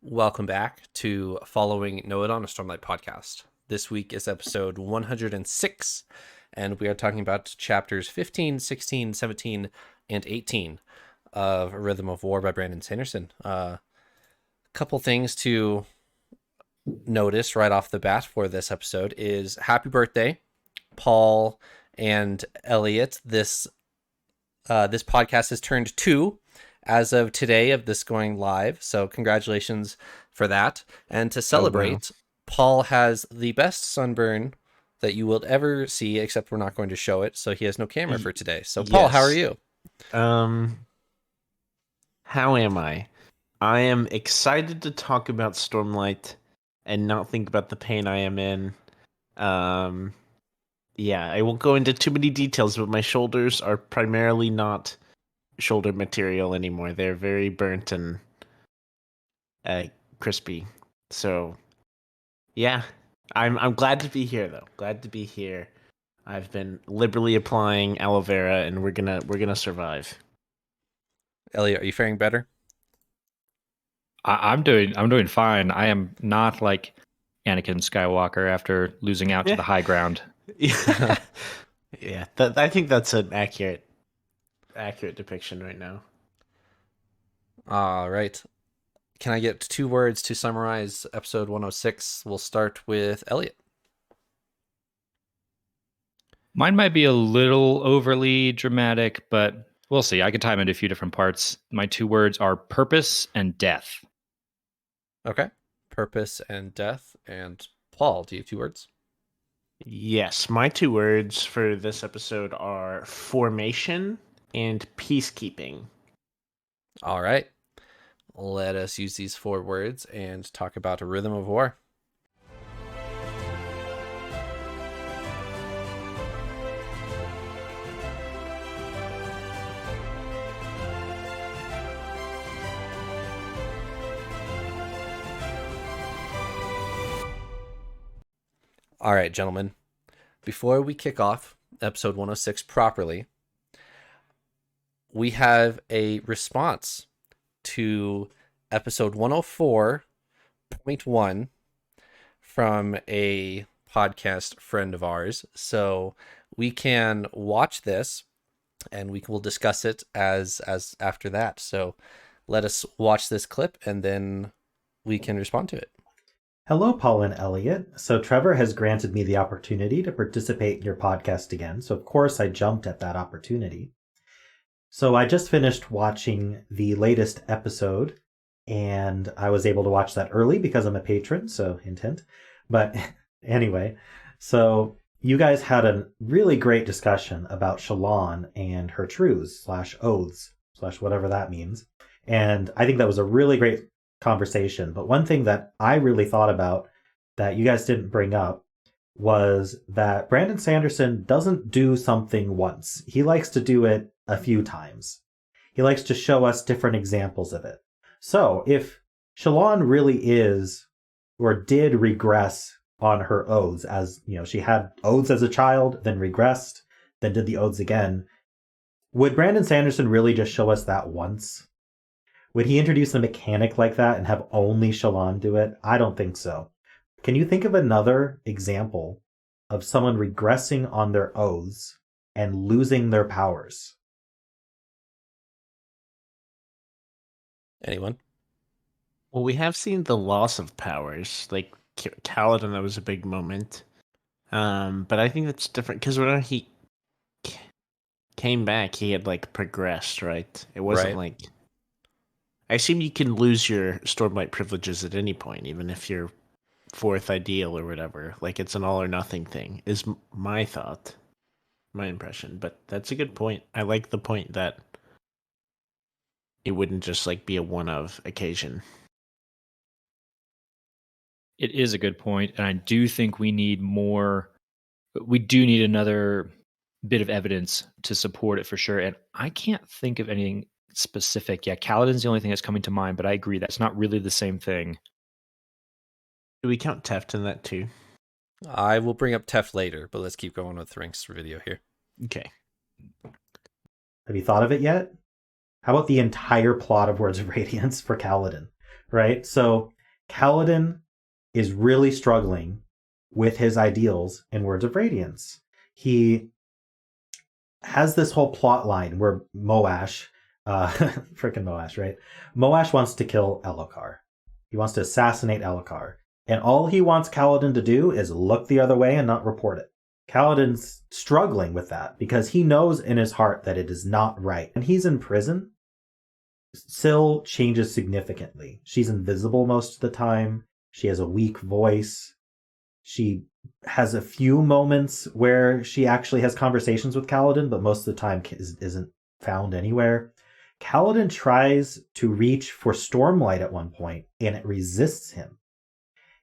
Welcome back to Following Noah on a Stormlight podcast. This week is episode 106, and we are talking about chapters 15, 16, 17, and 18 of A Rhythm of War by Brandon Sanderson. A couple things to notice right off the bat for this episode is happy birthday, Paul and Eliot. This podcast has turned 2 as of today of this going live, so congratulations for that. And to celebrate, Paul has the best sunburn that you will ever see, except we're not going to show it, so he has no camera for today. So Paul, how are you? How am I? I am excited to talk about Stormlight and not think about the pain I am in. Yeah, I won't go into too many details, but my shoulders are primarily not shoulder material anymore. They're very burnt and crispy. So yeah, I'm glad to be here though. Glad to be here. I've been liberally applying aloe vera, and we're gonna survive. Elliot, are you faring better? I'm doing fine. I am not like Anakin Skywalker after losing out to the high ground. Yeah, yeah. I think that's an accurate depiction right now. All right. Can I get 2 words to summarize episode 106? We'll start with Elliot. Mine might be a little overly dramatic, but we'll see. I can tie them into a few different parts. My 2 words are purpose and death. Okay. Purpose and death. And Paul, do you have 2 words? Yes, my 2 words for this episode are formation and peacekeeping. All right. Let us use these 4 words and talk about A Rhythm of War. All right, gentlemen. Before we kick off episode 106 properly, we have a response to episode 104.1 from a podcast friend of ours. So we can watch this and we will discuss it as after that. So let us watch this clip and then we can respond to it. Hello, Paul and Eliot. So Trevor has granted me the opportunity to participate in your podcast again. So of course I jumped at that opportunity. So I just finished watching the latest episode, and I was able to watch that early because I'm a patron, so hint, hint. But anyway, so you guys had a really great discussion about Shallan and her truths / oaths / whatever that means. And I think that was a really great conversation. But one thing that I really thought about that you guys didn't bring up was that Brandon Sanderson doesn't do something once. He likes to do it a few times. He likes to show us different examples of it. So if Shallan really is or did regress on her oaths, as you know, she had oaths as a child, then regressed, then did the oaths again, would Brandon Sanderson really just show us that once? Would he introduce a mechanic like that and have only Shallan do it? I don't think so. Can you think of another example of someone regressing on their oaths and losing their powers? Anyone? Well, we have seen the loss of powers, like Kaladin. That was a big moment. But I think that's different because when he came back, he had like progressed, right? It wasn't like. I assume you can lose your Stormlight privileges at any point, even if you're 4th ideal or whatever. Like it's an all or nothing thing, is my thought, my impression. But that's a good point. I like the point that it wouldn't just like be a one-of occasion. It is a good point, and I do think we need more. We do need another bit of evidence to support it for sure. And I can't think of anything specific. Yeah, Kaladin's the only thing that's coming to mind, but I agree that's not really the same thing. Do we count Teft in that too? I will bring up Teft later, but let's keep going with the ranks video here. Okay. Have you thought of it yet? How about the entire plot of Words of Radiance for Kaladin, right? So Kaladin is really struggling with his ideals in Words of Radiance. He has this whole plot line where Moash, freaking Moash, right? Moash wants to kill Elhokar. He wants to assassinate Elhokar. And all he wants Kaladin to do is look the other way and not report it. Kaladin's struggling with that because he knows in his heart that it is not right. And he's in prison. Syl changes significantly. She's invisible most of the time. She has a weak voice. She has a few moments where she actually has conversations with Kaladin, but most of the time isn't found anywhere. Kaladin tries to reach for Stormlight at one point, and it resists him.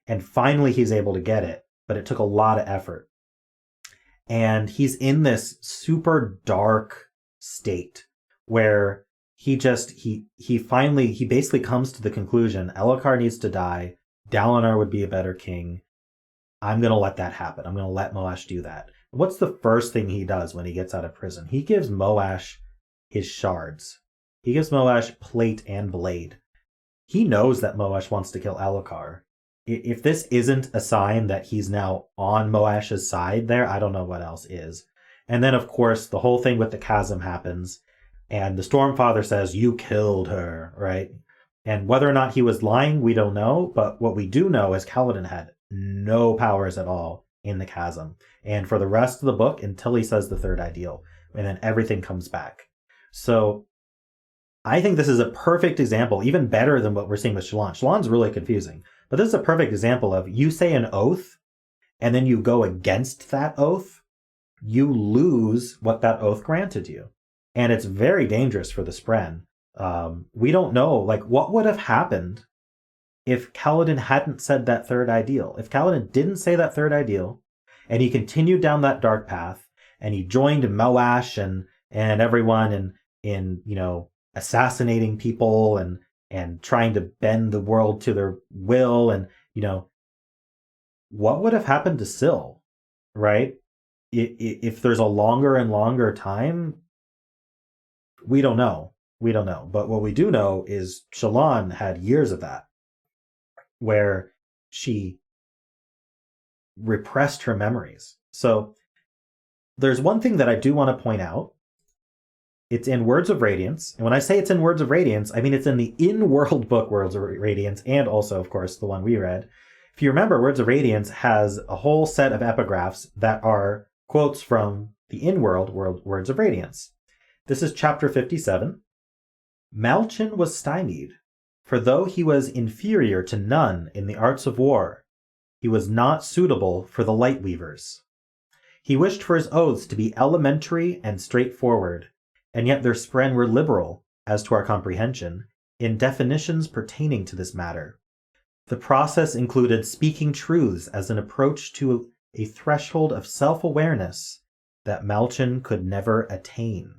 And finally he's able to get it, but it took a lot of effort. And he's in this super dark state where he basically comes to the conclusion Elhokar needs to die. Dalinar would be a better king. I'm going to let that happen. I'm going to let Moash do that. What's the first thing he does when he gets out of prison? He gives Moash his shards. He gives Moash plate and blade. He knows that Moash wants to kill Elhokar. If this isn't a sign that he's now on Moash's side there, I don't know what else is. And then, of course, the whole thing with the chasm happens. And the Stormfather says, you killed her, right? And whether or not he was lying, we don't know. But what we do know is Kaladin had no powers at all in the chasm. And for the rest of the book, until he says the third ideal, and then everything comes back. So I think this is a perfect example, even better than what we're seeing with Shallan. Shallan's really confusing. But this is a perfect example of you say an oath, and then you go against that oath, you lose what that oath granted you. And it's very dangerous for the Spren. We don't know, what would have happened if Kaladin hadn't said that third ideal. If Kaladin didn't say that third ideal, and he continued down that dark path, and he joined Moash and everyone in assassinating people and trying to bend the world to their will, and what would have happened to Syl, right? If there's a longer and longer time, we don't know. But what we do know is Shallan had years of that, where she repressed her memories. So there's one thing that I do want to point out. It's in Words of Radiance. And when I say it's in Words of Radiance, I mean it's in the in-world book Words of Radiance, and also, of course, the one we read. If you remember, Words of Radiance has a whole set of epigraphs that are quotes from the in-world Words of Radiance. This is chapter 57. Malchin was stymied, for though he was inferior to none in the arts of war, he was not suitable for the lightweavers. He wished for his oaths to be elementary and straightforward, and yet their spren were liberal, as to our comprehension, in definitions pertaining to this matter. The process included speaking truths as an approach to a threshold of self-awareness that Malchin could never attain.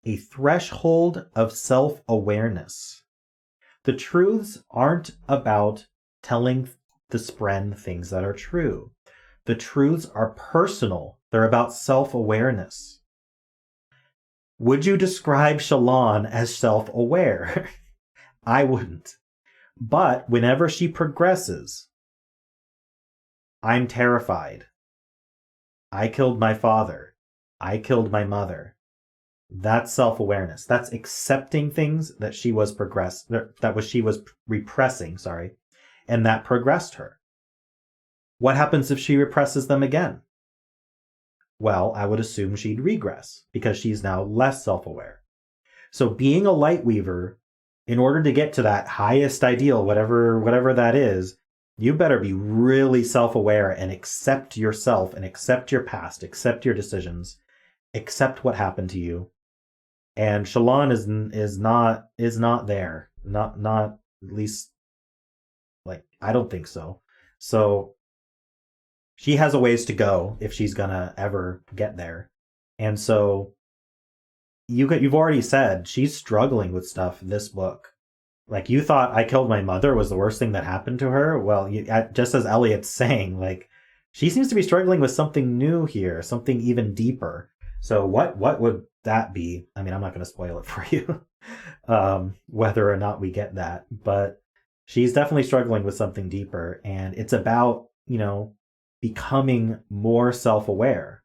A threshold of self-awareness. The truths aren't about telling the spren things that are true. The truths are personal. They're about self-awareness. Would you describe Shallan as self-aware? I wouldn't. But whenever she progresses, I'm terrified. I killed my father. I killed my mother. That's self-awareness. That's accepting things that she was repressing, and that progressed her. What happens if she represses them again? Well, I would assume she'd regress because she's now less self-aware. So being a lightweaver, in order to get to that highest ideal, whatever that is, you better be really self-aware and accept yourself and accept your past, accept your decisions, accept what happened to you. And Shallan is not there. Not at least, I don't think so. So she has a ways to go if she's gonna ever get there. And so you've already said she's struggling with stuff this book. You thought I killed my mother was the worst thing that happened to her. Well, just as Eliot's saying, she seems to be struggling with something new here, something even deeper. So what would that be? I mean, I'm not going to spoil it for you, whether or not we get that. But she's definitely struggling with something deeper, and it's about, becoming more self-aware.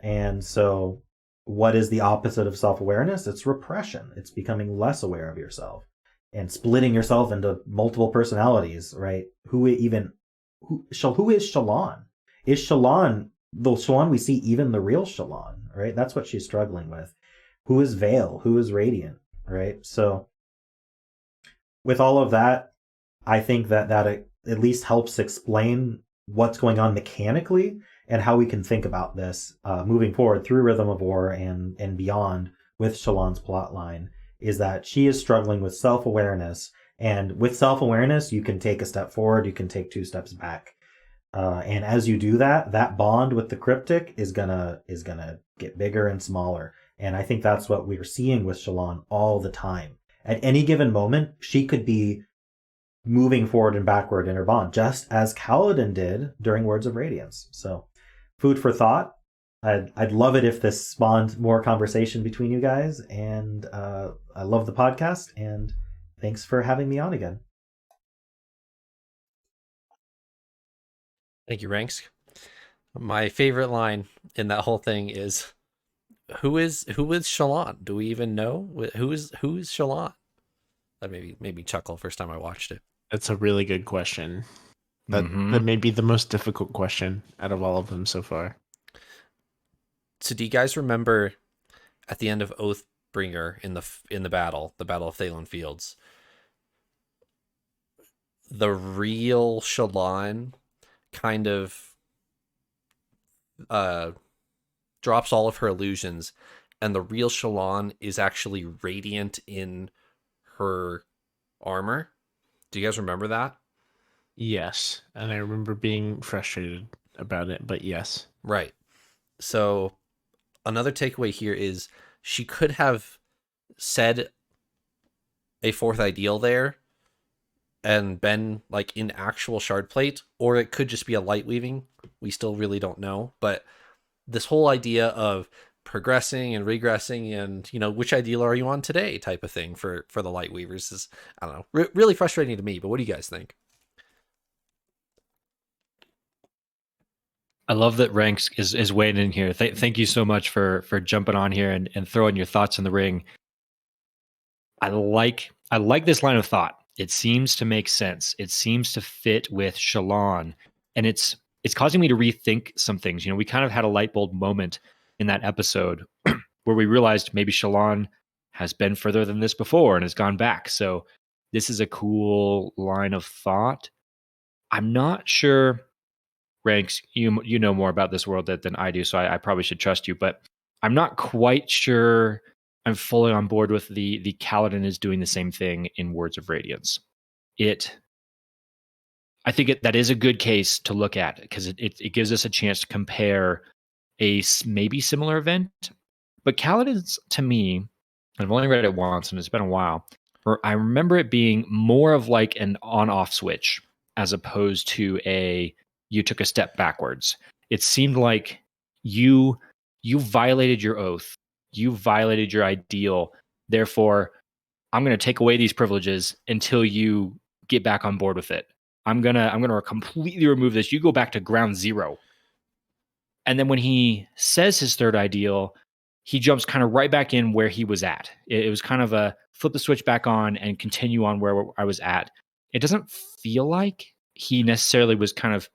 And so what is the opposite of self-awareness? It's repression. It's becoming less aware of yourself and splitting yourself into multiple personalities, right? Who is Shallan? Is Shallan the Shallan we see, even the real Shallan, right? That's what she's struggling with. Who is Veil? Who is Radiant, right? So with all of that, I think that at least helps explain what's going on mechanically and how we can think about this moving forward through Rhythm of War and beyond with Shallan's plotline, is that she is struggling with self-awareness. And with self-awareness, you can take a step forward, you can take 2 steps back. And as you do that, that bond with the cryptic is gonna get bigger and smaller. And I think that's what we're seeing with Shallan all the time. At any given moment, she could be moving forward and backward in her bond, just as Kaladin did during Words of Radiance. So, food for thought. I'd love it if this spawned more conversation between you guys. And I love the podcast. And thanks for having me on again. Thank you, Ranks. My favorite line in that whole thing is, who is Shallan? Do we even know who is Shallan? That made me chuckle first time I watched it. That's a really good question. That may be the most difficult question out of all of them so far. So do you guys remember at the end of Oathbringer in the Battle of Thaylen Fields, the real Shallan kind of drops all of her illusions, and the real Shallan is actually radiant in her armor? Do you guys remember that? Yes, and I remember being frustrated about it, but yes. Right. So another takeaway here is she could have said a 4th ideal there and been like in actual shard plate, or it could just be a light weaving. We still really don't know. But this whole idea of progressing and regressing and, which ideal are you on today type of thing for the light weavers is, I don't know, really frustrating to me. But what do you guys think? I love that Ranks is weighing in here. Thank you so much for jumping on here and throwing your thoughts in the ring. I like this line of thought. It seems to make sense. It seems to fit with Shallan, and it's causing me to rethink some things. We kind of had a light bulb moment in that episode where we realized maybe Shallan has been further than this before and has gone back. So this is a cool line of thought. I'm not sure, Ranks, you know more about this world than I do, so I probably should trust you, but I'm not quite sure I'm fully on board with the Kaladin is doing the same thing in Words of Radiance. I think that is a good case to look at, because it gives us a chance to compare a maybe similar event. But Kaladin's, to me, I've only read it once and it's been a while, where I remember it being more of like an on-off switch as opposed to you took a step backwards. It seemed like you violated your oath. You violated your ideal. Therefore, I'm going to take away these privileges until you get back on board with it. I'm gonna completely remove this. You go back to ground zero. And then when he says his 3rd ideal, he jumps kind of right back in where he was at. It was kind of a flip the switch back on and continue on where I was at. It doesn't feel like he necessarily was kind of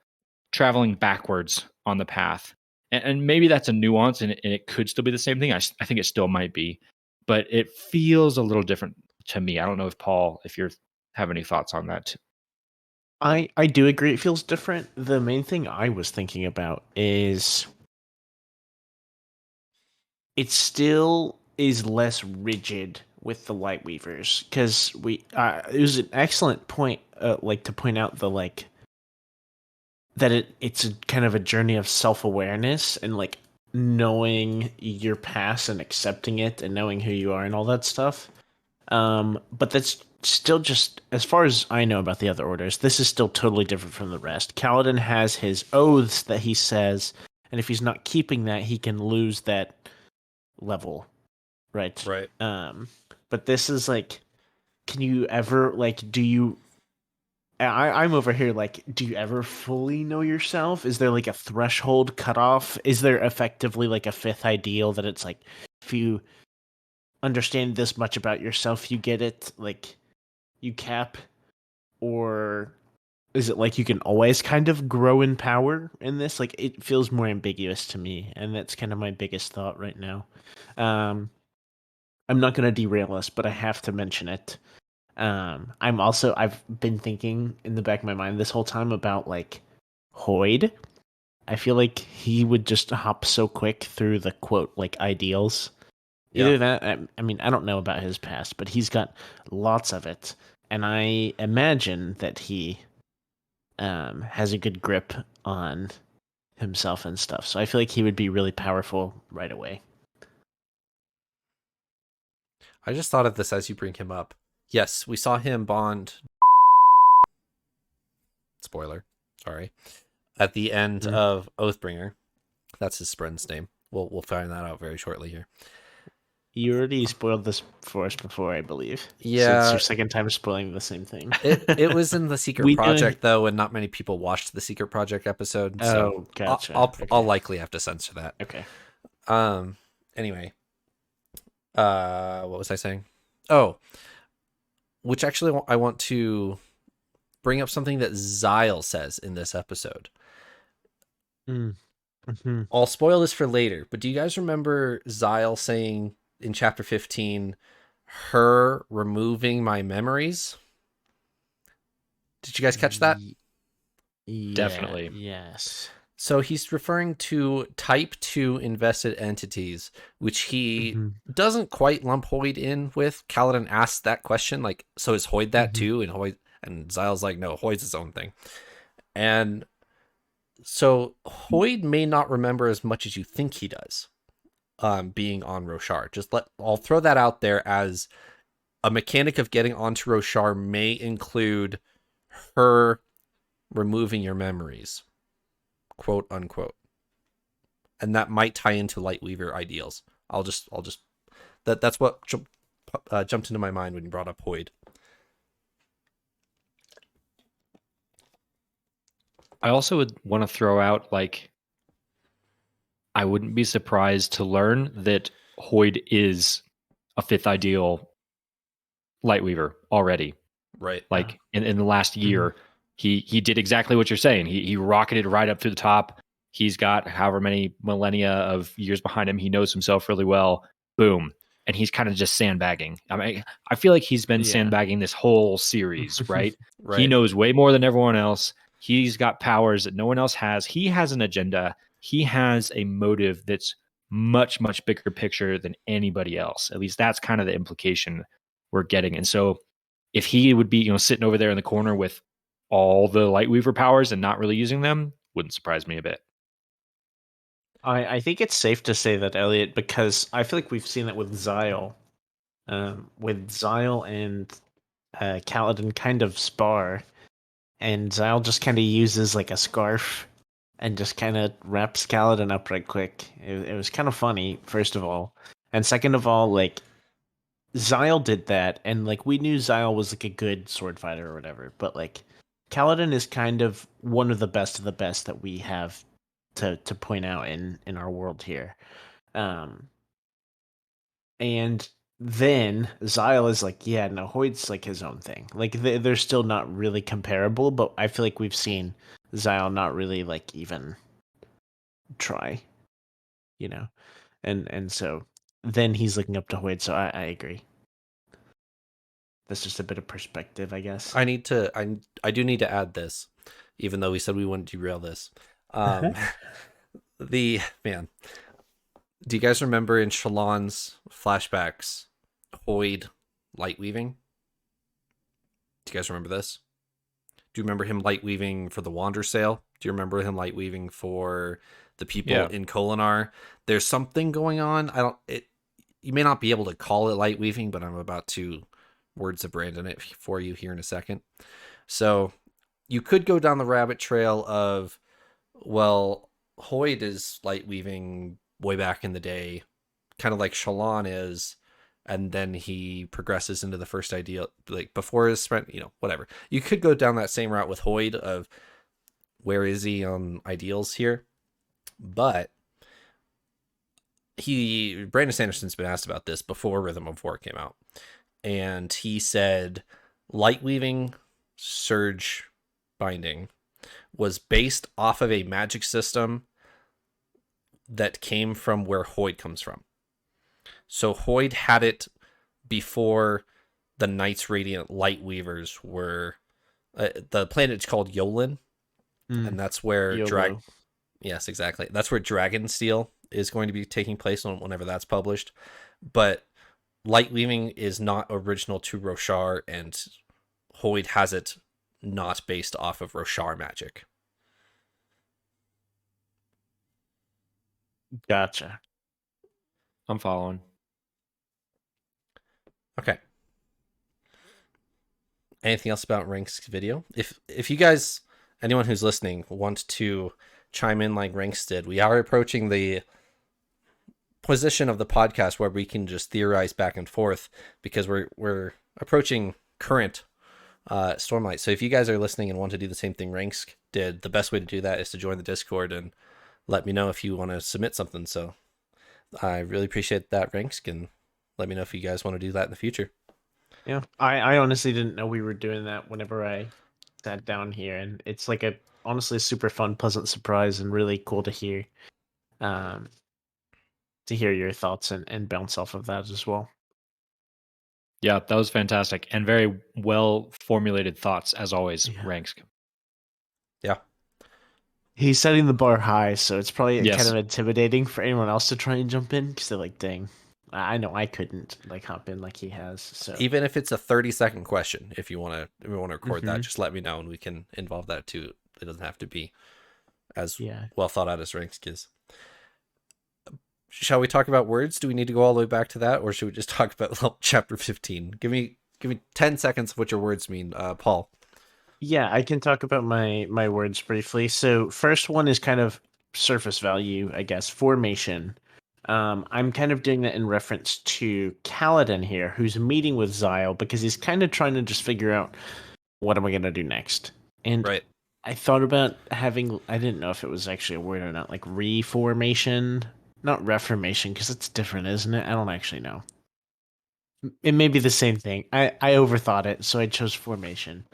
traveling backwards on the path. And maybe that's a nuance, and it could still be the same thing. I think it still might be, but it feels a little different to me. I don't know if Paul, if you have any thoughts on that. I do agree. It feels different. The main thing I was thinking about is it still is less rigid with the light weavers, because it was an excellent point, to point out that it's a kind of a journey of self-awareness and knowing your past and accepting it and knowing who you are and all that stuff. But that's still just, as far as I know about the other orders, this is still totally different from the rest. Kaladin has his oaths that he says, and if he's not keeping that, he can lose that level, right? Right. But this is can you ever do you I'm over here like, do you ever fully know yourself? Is there like a threshold cutoff? Is there effectively like a fifth ideal that it's like, if you understand this much about yourself, you get it, like you cap? Or is it like you can always kind of grow in power in this? Like, it feels more ambiguous to me, and that's kind of my biggest thought right now. I'm not going to derail us, but I have to mention it. I've been thinking in the back of my mind this whole time about like Hoyd. I feel like he would just hop so quick through the quote like ideals. Either that, I mean, I don't know about his past, but he's got lots of it, and I imagine that he has a good grip on himself and stuff. So I feel like he would be really powerful right away. I just thought of this as you bring him up. Yes, we saw him bond. Spoiler, sorry. At the end of Oathbringer, that's his friend's name. We'll find that out very shortly here. You already spoiled this for us before, I believe. Yeah, so it's your second time spoiling the same thing. it was in the Secret Project though, and not many people watched the Secret Project episode. So gotcha. I'll likely have to censor that. Okay. Anyway, what was I saying? Oh, which actually I want to bring up something that Zyle says in this episode. Mm-hmm. I'll spoil this for later, but do you guys remember Zyle saying in chapter 15, her removing my memories? Did you guys catch that? Yeah, Definitely. Yes. So he's referring to type 2 invested entities, which he doesn't quite lump Hoyd in with. Kaladin asked that question, like, so is Hoyd that too? And Zyle's like, no, Hoyd's his own thing. And so Hoyd may not remember as much as you think he does, being on Roshar. I'll throw that out there as a mechanic of getting onto Roshar may include her removing your memories, quote unquote, and that might tie into Lightweaver ideals. That's what jumped into my mind when you brought up Hoyd. I also would want to throw out, like, I wouldn't be surprised to learn that Hoyd is a fifth ideal Lightweaver already. Right. Like in the last year, he did exactly what you're saying. He rocketed right up to the top. He's got however many millennia of years behind him. He knows himself really well. Boom. And he's kind of just sandbagging. I mean, I feel like he's been sandbagging this whole series, right? Right. He knows way more than everyone else. He's got powers that no one else has. He has an agenda. He has a motive that's much, much bigger picture than anybody else. At least that's kind of the implication we're getting. And so if he would be, sitting over there in the corner with all the Lightweaver powers and not really using them, wouldn't surprise me a bit. I think it's safe to say that, Elliot, because I feel like we've seen it with Zyle. With Zyle and Kaladin kind of spar, and Zyle just kind of uses like a scarf and just kind of wraps Kaladin up right quick. It was kind of funny, first of all. And second of all, like, Zyle did that, and like we knew Zyle was like a good sword fighter or whatever, but like Kaladin is kind of one of the best that we have to point out in our world here. And then Zyle is like, yeah, no, Hoyd's like his own thing. Like they're still not really comparable, but I feel like we've seen Zyle not really like even try, and so then he's looking up to Hoyd. So I agree. That's just a bit of perspective, I guess. I do need to add this, even though we said we wouldn't derail this. Do you guys remember in Shallan's flashbacks, Hoyd lightweaving? Do you guys remember this? Do you remember him lightweaving for the Wander Sale? Do you remember him lightweaving for the people in Kholinar? There's something going on. You may not be able to call it lightweaving, but I'm about to words of Brandon it for you here in a second. So you could go down the rabbit trail of, well, Hoyd is lightweaving way back in the day, kind of like Shallan is, and then he progresses into the first ideal, like before his sprint, whatever. You could go down that same route with Hoyd of where is he on ideals here, but Brandon Sanderson's been asked about this before Rhythm of War came out, and he said lightweaving surge binding was based off of a magic system that came from where Hoyd comes from. So Hoyd had it before the Knights Radiant Lightweavers were... the planet's called Yolin, and that's where... Yes, exactly. That's where Dragonsteel is going to be taking place whenever that's published. But lightweaving is not original to Roshar, and Hoyd has it not based off of Roshar magic. Gotcha. I'm following. Okay. Anything else about Rank's video? If you guys, anyone who's listening, want to chime in like Ranks did, we are approaching the position of the podcast where we can just theorize back and forth, because we're approaching current Stormlight. So if you guys are listening and want to do the same thing Ranks did, the best way to do that is to join the Discord and let me know if you want to submit something. So I really appreciate that, Ranks, and let me know if you guys want to do that in the future. Yeah, I honestly didn't know we were doing that whenever I sat down here, and it's like honestly super fun, pleasant surprise, and really cool to hear your thoughts and bounce off of that as well. Yeah, that was fantastic and very well formulated thoughts as always, Ranks. Yeah. He's setting the bar high, so it's probably Yes. kind of intimidating for anyone else to try and jump in, because they're like, dang, I know I couldn't like hop in like he has. So even if it's a 30-second question, if you want to record that, just let me know and we can involve that too. It doesn't have to be as well thought out as Ranks is. Shall we talk about words? Do we need to go all the way back to that, or should we just talk about chapter 15? Give me 10 seconds of what your words mean, Paul. Yeah, I can talk about my words briefly. So first one is kind of surface value, I guess, formation. I'm kind of doing that in reference to Kaladin here, who's meeting with Zyle because he's kind of trying to just figure out what am I going to do next. And right. I thought about having, I didn't know if it was actually a word or not, like reformation, not reformation, because it's different, isn't it? I don't actually know. It may be the same thing. I overthought it, so I chose formation.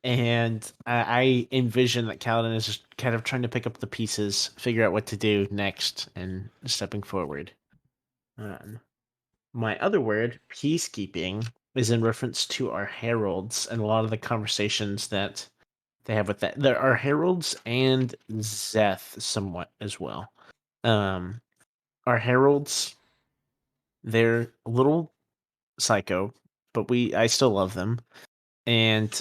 And I envision that Kaladin is just kind of trying to pick up the pieces, figure out what to do next, and stepping forward. My other word, peacekeeping, is in reference to our heralds and a lot of the conversations that they have with that. There are heralds and Szeth somewhat as well. Our heralds, they're a little psycho, but I still love them. And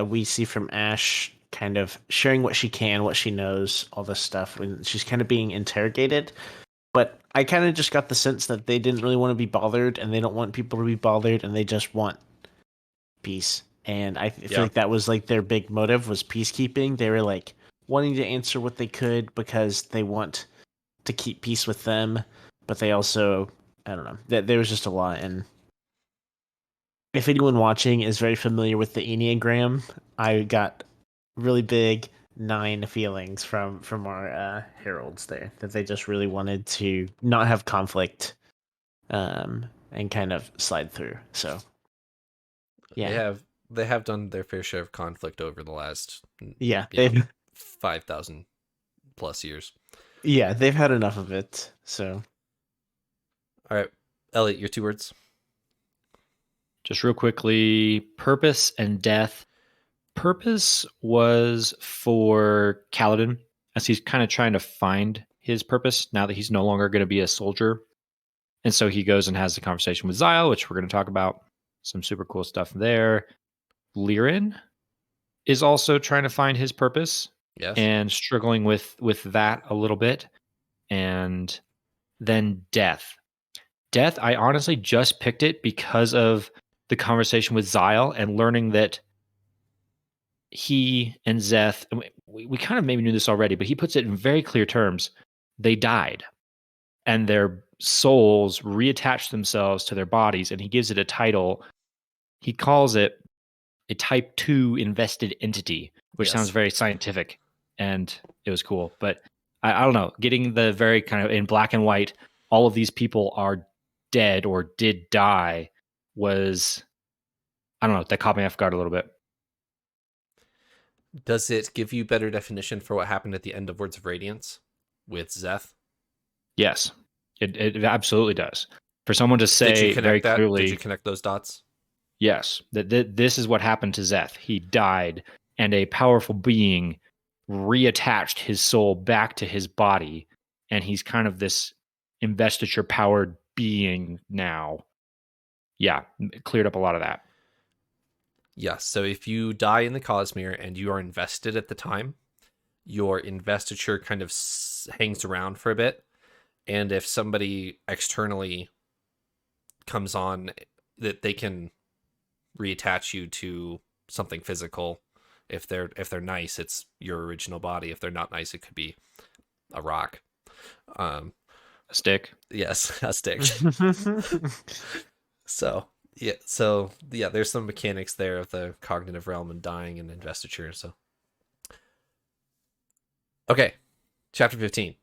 we see from Ash kind of sharing what she can, what she knows, all this stuff when she's kind of being interrogated. But I kind of just got the sense that they didn't really want to be bothered, and they don't want people to be bothered, and they just want peace. And I feel like that was like their big motive, was peacekeeping. They were like wanting to answer what they could because they want to keep peace with them, but they also, I don't know, there was just a lot. And if anyone watching is very familiar with the Enneagram, I got really big 9 feelings from our heralds there, that they just really wanted to not have conflict and kind of slide through. So yeah, they have done their fair share of conflict over the last 5,000 plus years. Yeah, they've had enough of it. So all right, Elliot, your 2 words. Just real quickly, purpose and death. Purpose was for Kaladin, as he's kind of trying to find his purpose now that he's no longer going to be a soldier. And so he goes and has the conversation with Zyle, which we're going to talk about. Some super cool stuff there. Lirin is also trying to find his purpose. Yes. And struggling with that a little bit. And then death. Death, I honestly just picked it because of the conversation with Zyle and learning that he and Szeth, we kind of maybe knew this already, but he puts it in very clear terms. They died, and their souls reattach themselves to their bodies, and he gives it a title. He calls it a Type 2 invested entity, which sounds very scientific, and it was cool. But I don't know, getting the very kind of in black and white, all of these people are dead or did die was, I don't know, that caught me off guard a little bit. Does it give you better definition for what happened at the end of Words of Radiance with Szeth? Yes, it absolutely does. For someone to say very clearly, did you connect those dots? Yes, that this is what happened to Szeth. He died, and a powerful being reattached his soul back to his body, and he's kind of this investiture-powered being now. Yeah, it cleared up a lot of that. Yes, so if you die in the Cosmere and you are invested at the time, your investiture kind of hangs around for a bit, and if somebody externally comes on, that they can reattach you to something physical. If they're nice, it's your original body. If they're not nice, it could be a rock, a stick. Yes, a stick. So there's some mechanics there of the cognitive realm and dying and investiture. So okay, chapter 15.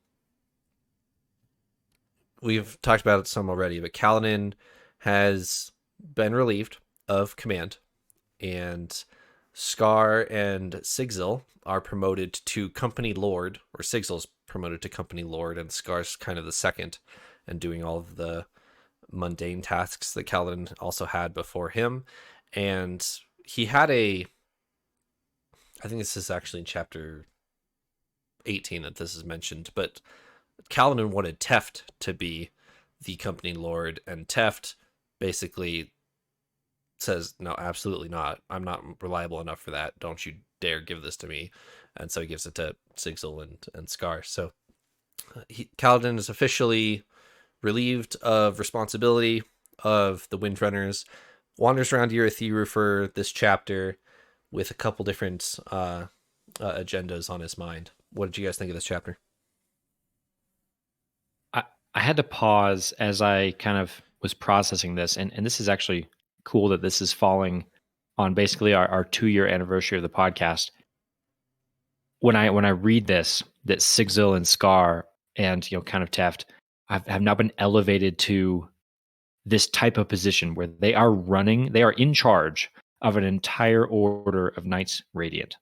We've talked about it some already, but Kaladin has been relieved of command, and Scar and Sigzil are promoted to Company Lord, or Sigzil's promoted to Company Lord, and Scar's kind of the second and doing all of the mundane tasks that Kaladin also had before him. And he had I think this is actually in chapter 18 that this is mentioned, but Kaladin wanted Teft to be the Company Lord, and Teft basically says, no, absolutely not. I'm not reliable enough for that. Don't you dare give this to me. And so he gives it to Sigzil and Scar. So Kaladin is officially relieved of responsibility of the Windrunners, wanders around Urithiru for this chapter with a couple different agendas on his mind. What did you guys think of this chapter? I had to pause as I kind of was processing this, and this is actually cool that this is falling on basically our 2-year anniversary of the podcast. When I read this, that Sigzil and Scar and kind of Teft have now been elevated to this type of position where they are in charge of an entire order of Knights Radiant.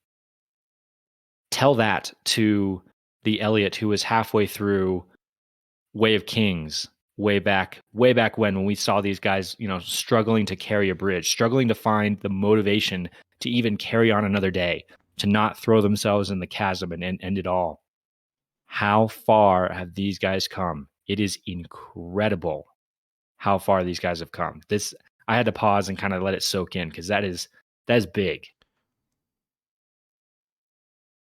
Tell that to the Eliot who was halfway through Way of Kings way back when we saw these guys, struggling to carry a bridge, struggling to find the motivation to even carry on another day, to not throw themselves in the chasm and end it all. How far have these guys come? It is incredible how far these guys have come. I had to pause and kind of let it soak in, because that is big.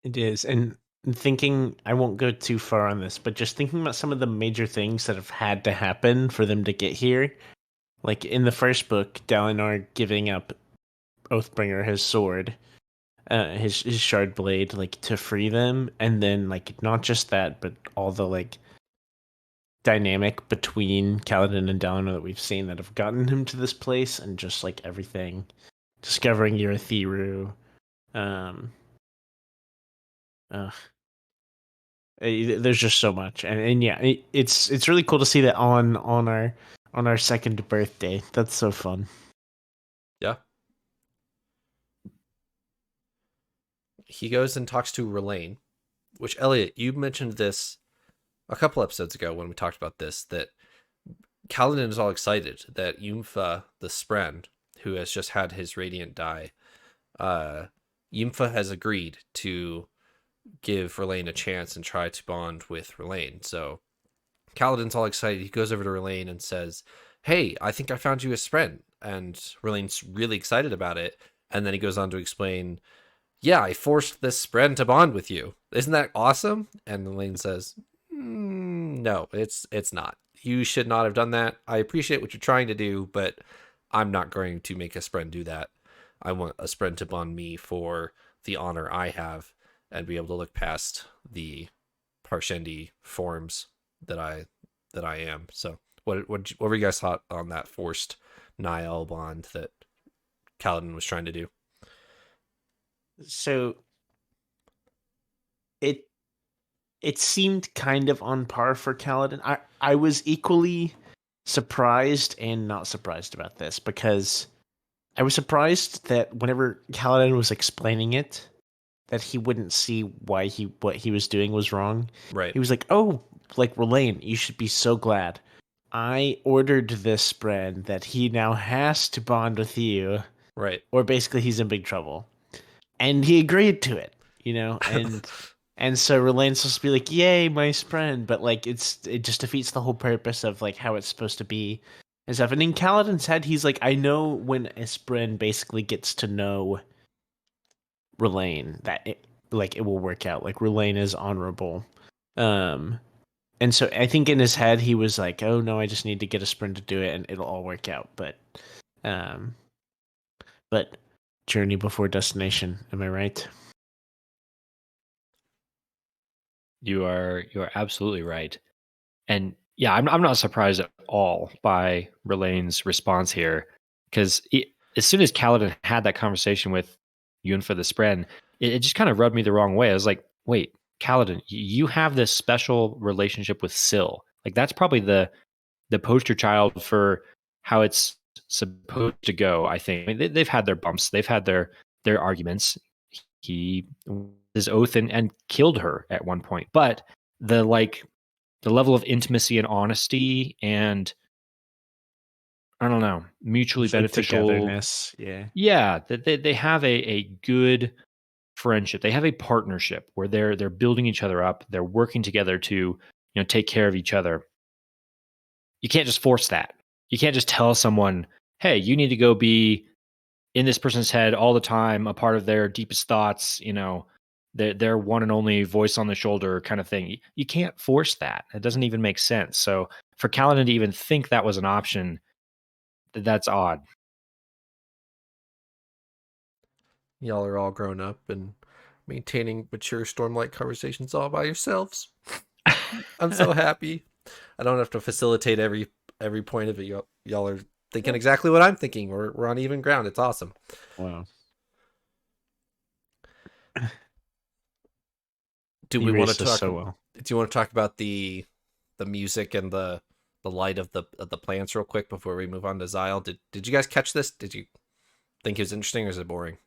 It is. And thinking, I won't go too far on this, but just thinking about some of the major things that have had to happen for them to get here. Like in the first book, Dalinar giving up Oathbringer his sword, his shard blade, like to free them, and then like not just that, but all the like dynamic between Kaladin and Dalinar that we've seen that have gotten him to this place, and just like everything, discovering Urithiru, there's just so much, and yeah, it's really cool to see that on our second birthday. That's so fun. Yeah. He goes and talks to R'lain, which, Elliot, you mentioned this a couple episodes ago when we talked about this, that Kaladin is all excited that Yumfa, the Spren, who has just had his Radiant die, Yumfa has agreed to give R'lain a chance and try to bond with R'lain. So Kaladin's all excited. He goes over to R'lain and says, hey, I think I found you a Spren. And R'lain's really excited about it. And then he goes on to explain, yeah, I forced this Spren to bond with you. Isn't that awesome? And R'lain says, no, it's not. You should not have done that. I appreciate what you're trying to do, but I'm not going to make a Spren do that. I want a Spren to bond me for the honor I have and be able to look past the Parshendi forms that I that I am. So what were you guys thought on that forced Niall bond that Kaladin was trying to do? So it seemed kind of on par for Kaladin. I was equally surprised and not surprised about this, because I was surprised that whenever Kaladin was explaining it, that he wouldn't see why what he was doing was wrong. Right. He was like, "Oh, like Relaine, you should be so glad. I ordered this spread that he now has to bond with you, Right. or basically he's in big trouble." And he agreed to it, and so Relaine's supposed to be like, "Yay, my friend," but like it just defeats the whole purpose of like how it's supposed to be and stuff. And in Kaladin's head, he's like, "I know when a Spren basically gets to know Relaine that it will work out. Like Relaine is honorable." And so I think in his head he was like, "Oh no, I just need to get a Spren to do it and it'll all work out." But journey before destination, am I right? You are absolutely right. And yeah, I'm not surprised at all by Relaine's response here, because as soon as Kaladin had that conversation with Yun for the Spren, it just kind of rubbed me the wrong way. I was like, wait, Kaladin, you have this special relationship with Syl. Like that's probably the poster child for how it's supposed to go. I think. I mean, they've had their bumps, they've had their arguments. He his oath and killed her at one point, but the level of intimacy and honesty and I don't know, mutually It's like beneficial togetherness. Yeah. Yeah, that they have a good friendship. They have a partnership where they're building each other up. They're working together to take care of each other. You can't just force that. You can't just tell someone, "Hey, you need to go be in this person's head all the time, a part of their deepest thoughts." Their one and only voice on the shoulder kind of thing. You can't force that. It doesn't even make sense. So for Kaladin to even think that was an option, that's odd. Y'all are all grown up and maintaining mature Stormlight conversations all by yourselves. I'm so happy. I don't have to facilitate every point of it. Y'all are thinking exactly what I'm thinking. We're on even ground. It's awesome. Wow. Do You we want raised to us talk? so well. Do you want to talk about the music and the light of the plants real quick before we move on to Xyle? Did you guys catch this? Did you think it was interesting, or is it boring?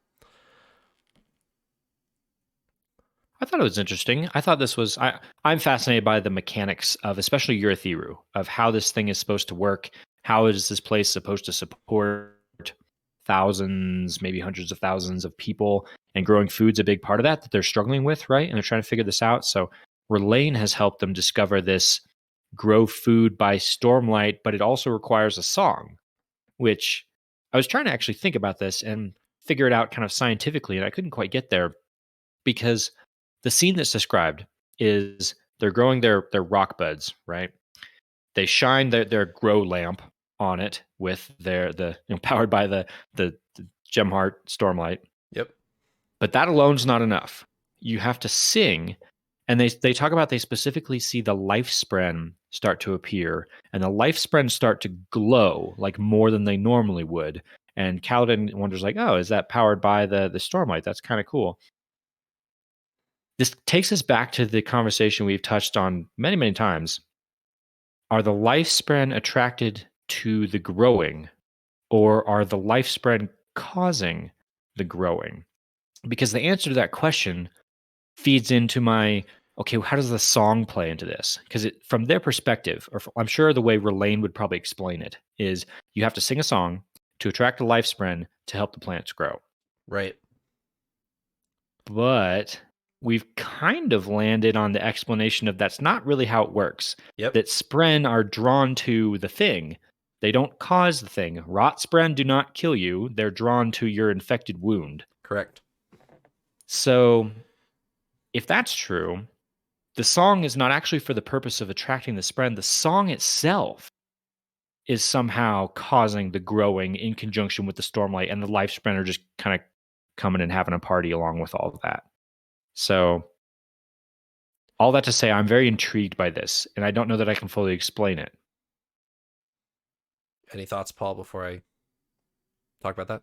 I thought it was interesting. I thought this was I'm fascinated by the mechanics of especially Urithiru, of how this thing is supposed to work. How is this place supposed to support thousands, maybe hundreds of thousands of people, and growing food's a big part of that they're struggling with, right? And they're trying to figure this out. So Relaine has helped them discover this grow food by Stormlight, but it also requires a song, which I was trying to actually think about this and figure it out kind of scientifically, and I couldn't quite get there, because the scene that's described is they're growing their rock buds, right? They shine their grow lamp on it with powered by the Gemheart Stormlight. Yep. But that alone's not enough. You have to sing, and they talk about they specifically see the life spren start to appear, and the life spren start to glow like more than they normally would. And Kaladin wonders like, "Oh, is that powered by the Stormlight? That's kind of cool." This takes us back to the conversation we've touched on many, many times. Are the lifespan attracted to the growing, or are the lifespan causing the growing? Because the answer to that question feeds into my, okay, how does the song play into this? Because from their perspective, or I'm sure the way Relaine would probably explain it, is you have to sing a song to attract a lifespan to help the plants grow. Right. But we've kind of landed on the explanation of that's not really how it works. Yep. That spren are drawn to the thing. They don't cause the thing. Rot spren do not kill you. They're drawn to your infected wound. Correct. So if that's true, the song is not actually for the purpose of attracting the spren. The song itself is somehow causing the growing in conjunction with the Stormlight, and the life spren are just kind of coming and having a party along with all of that. So all that to say, I'm very intrigued by this, and I don't know that I can fully explain it. Any thoughts, Paul, before I talk about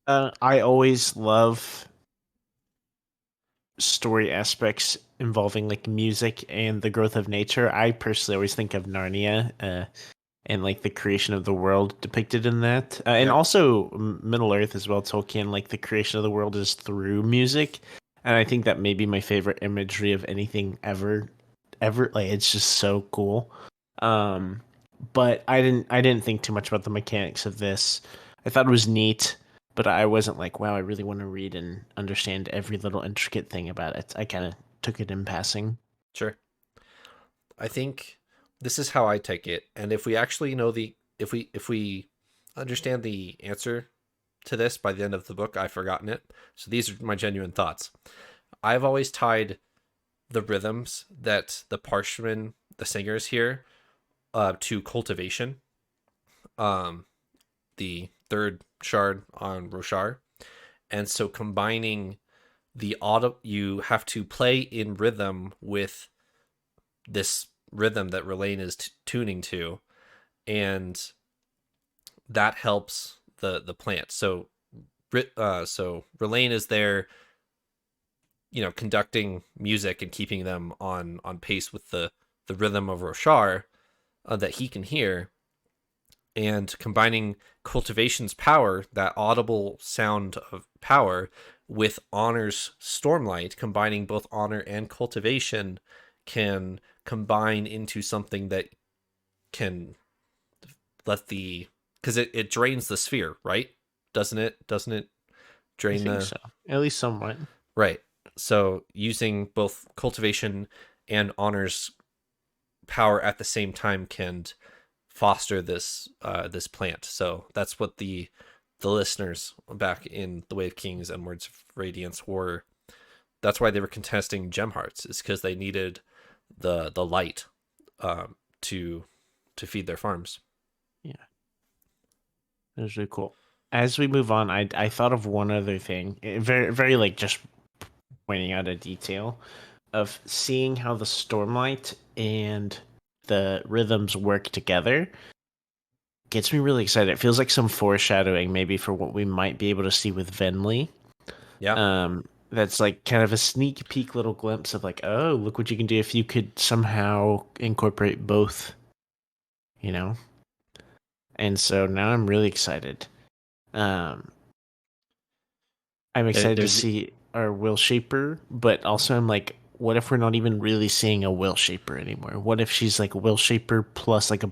that? I always love story aspects involving like music and the growth of nature. I personally always think of Narnia and like the creation of the world depicted in that, and Yep. also Middle Earth as well. Tolkien, like the creation of the world is through music, and I think that may be my favorite imagery of anything ever. Like it's just so cool. But I didn't think too much about the mechanics of this. I thought it was neat, but I wasn't like, wow, I really want to read and understand every little intricate thing about it. I kind of took it in passing. Sure. I think this is how I take it, and if we actually know if we understand the answer to this by the end of the book, I've forgotten it. So these are my genuine thoughts. I've always tied the rhythms that the Parshmen, the singers here, to cultivation. The third shard on Roshar, and so combining the auto, you have to play in rhythm with this rhythm that Relaine is tuning to, and that helps the plant. So Relaine is there, conducting music and keeping them on pace with the rhythm of Roshar that he can hear, and combining cultivation's power, that audible sound of power, with Honor's Stormlight, combining both Honor and cultivation can combine into something that can let because it drains the sphere, right? Doesn't it drain I think so, at least somewhat. Right. So using both cultivation and Honor's power at the same time can foster this plant. So that's what the listeners back in the Way of Kings and Words of Radiance were. That's why they were contesting gem hearts, is because they needed the light to feed their farms. Yeah, that was really cool. As we move on, I thought of one other thing, very very like just pointing out a detail of seeing how the Stormlight and the rhythms work together gets me really excited. It feels like some foreshadowing maybe for what we might be able to see with Venli. Yeah. That's like kind of a sneak peek little glimpse of like, oh, look what you can do if you could somehow incorporate both, And so now I'm really excited. I'm excited to see our Will Shaper, but also I'm like, what if we're not even really seeing a Will Shaper anymore? What if she's like a Will Shaper plus like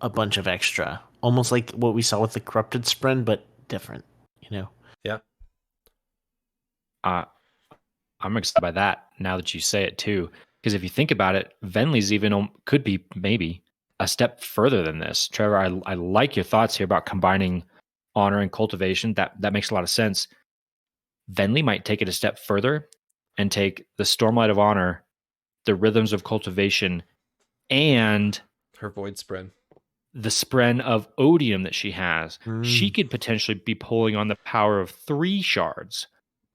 a bunch of extra, almost like what we saw with the Corrupted Spren, but different, Yeah. I'm excited by that now that you say it too, because if you think about it, Venli's even could be maybe a step further than this. Trevor, I like your thoughts here about combining honor and cultivation. That makes a lot of sense. Venli might take it a step further and take the Stormlight of Honor, the rhythms of cultivation, and Her void spren. the spren of odium that she has. She could potentially be pulling on the power of 3 shards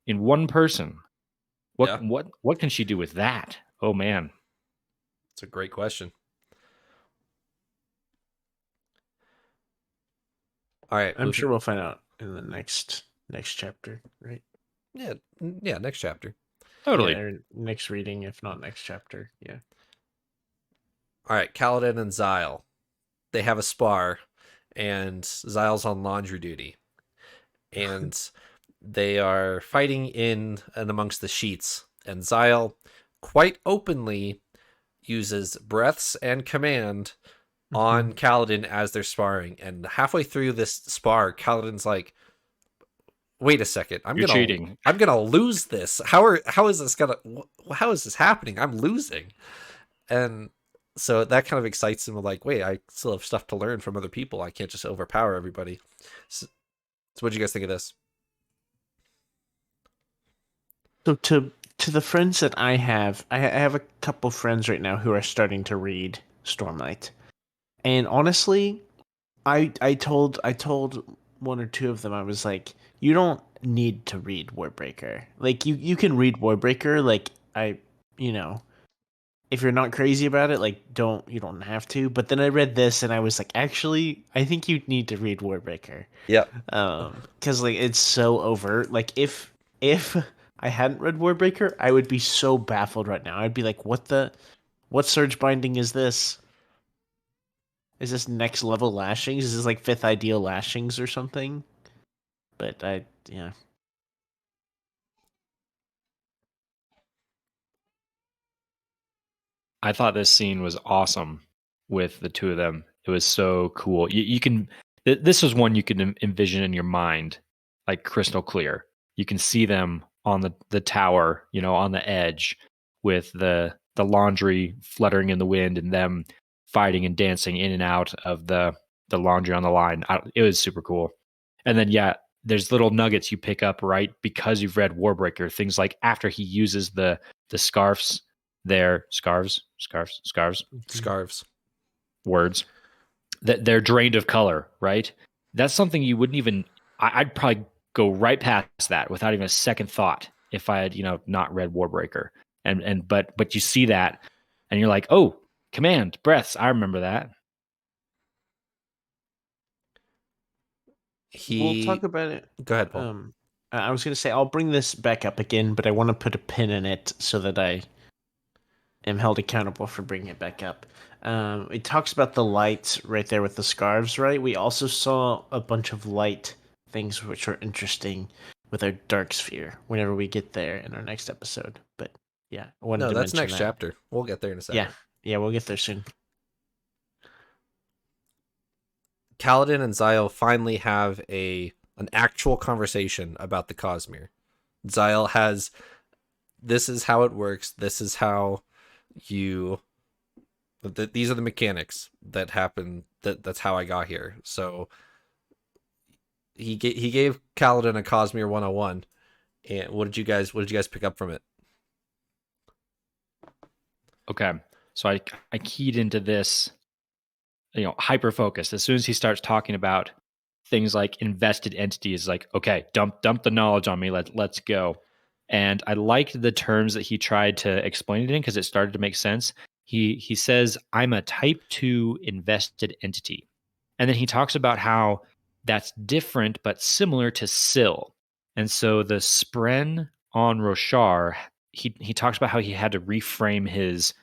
in one person. What can she do with that? Oh man, it's a great question. All right, I'm sure we'll find out in the next chapter, right? Yeah, next chapter. totally. Yeah, or next reading, if not next chapter. Yeah. All right, Kaladin and Xyle, they have a spar, and Xyle's on laundry duty, and they are fighting in and amongst the sheets, and Xyle quite openly uses breaths and command on Kaladin as they're sparring, and halfway through this spar, Kaladin's like, wait a second, You're cheating. I'm gonna lose this. How is this happening? I'm losing. And so that kind of excites him, like, wait, I still have stuff to learn from other people. I can't just overpower everybody. So what do you guys think of this? So to the friends that I have a couple friends right now who are starting to read Stormlight. And honestly, I told one or two of them, I was like, you don't need to read Warbreaker. Like you can read Warbreaker, like if you're not crazy about it, like you don't have to. But then I read this and I was like, actually, I think you need to read Warbreaker. Yeah. Because like it's so overt. Like if I hadn't read Warbreaker, I would be so baffled right now. I'd be like, what surge binding is this? Is this next level lashings? Is this like 5th ideal lashings or something? But yeah. I thought this scene was awesome with the two of them. It was so cool. You can this was one you can envision in your mind, like crystal clear. You can see them on the tower, on the edge, with the laundry fluttering in the wind and them fighting and dancing in and out of the laundry on the line. It was super cool. And then there's little nuggets you pick up right because you've read Warbreaker. Things like after he uses the scarves. Scarves, words that they're drained of color, right? That's something you wouldn't even. I'd probably go right past that without even a second thought if I had, not read Warbreaker. But you see that, and you're like, oh, command breaths. I remember that. We'll talk about it. Go ahead, Paul. I was going to say I'll bring this back up again, but I want to put a pin in it so that I am held accountable for bringing it back up. It talks about the lights right there with the scarves, right? We also saw a bunch of light things which are interesting with our dark sphere whenever we get there in our next episode. But yeah, I wanted to that's mention next that. chapter. We'll get there in a second. Yeah, we'll get there soon. Kaladin and Xyle finally have an actual conversation about the Cosmere. Xyle has, this is how it works. This is how these are the mechanics that happen. That's how I got here. So he gave Kaladin a Cosmere 101. And what did you guys pick up from it? Okay, so I keyed into this, hyper focused. As soon as he starts talking about things like invested entities, like, okay, dump the knowledge on me. Let's go. And I liked the terms that he tried to explain it in because it started to make sense. He says, I'm a type 2 invested entity. And then he talks about how that's different but similar to Syl. And so the Spren on Roshar, he talks about how he had to reframe his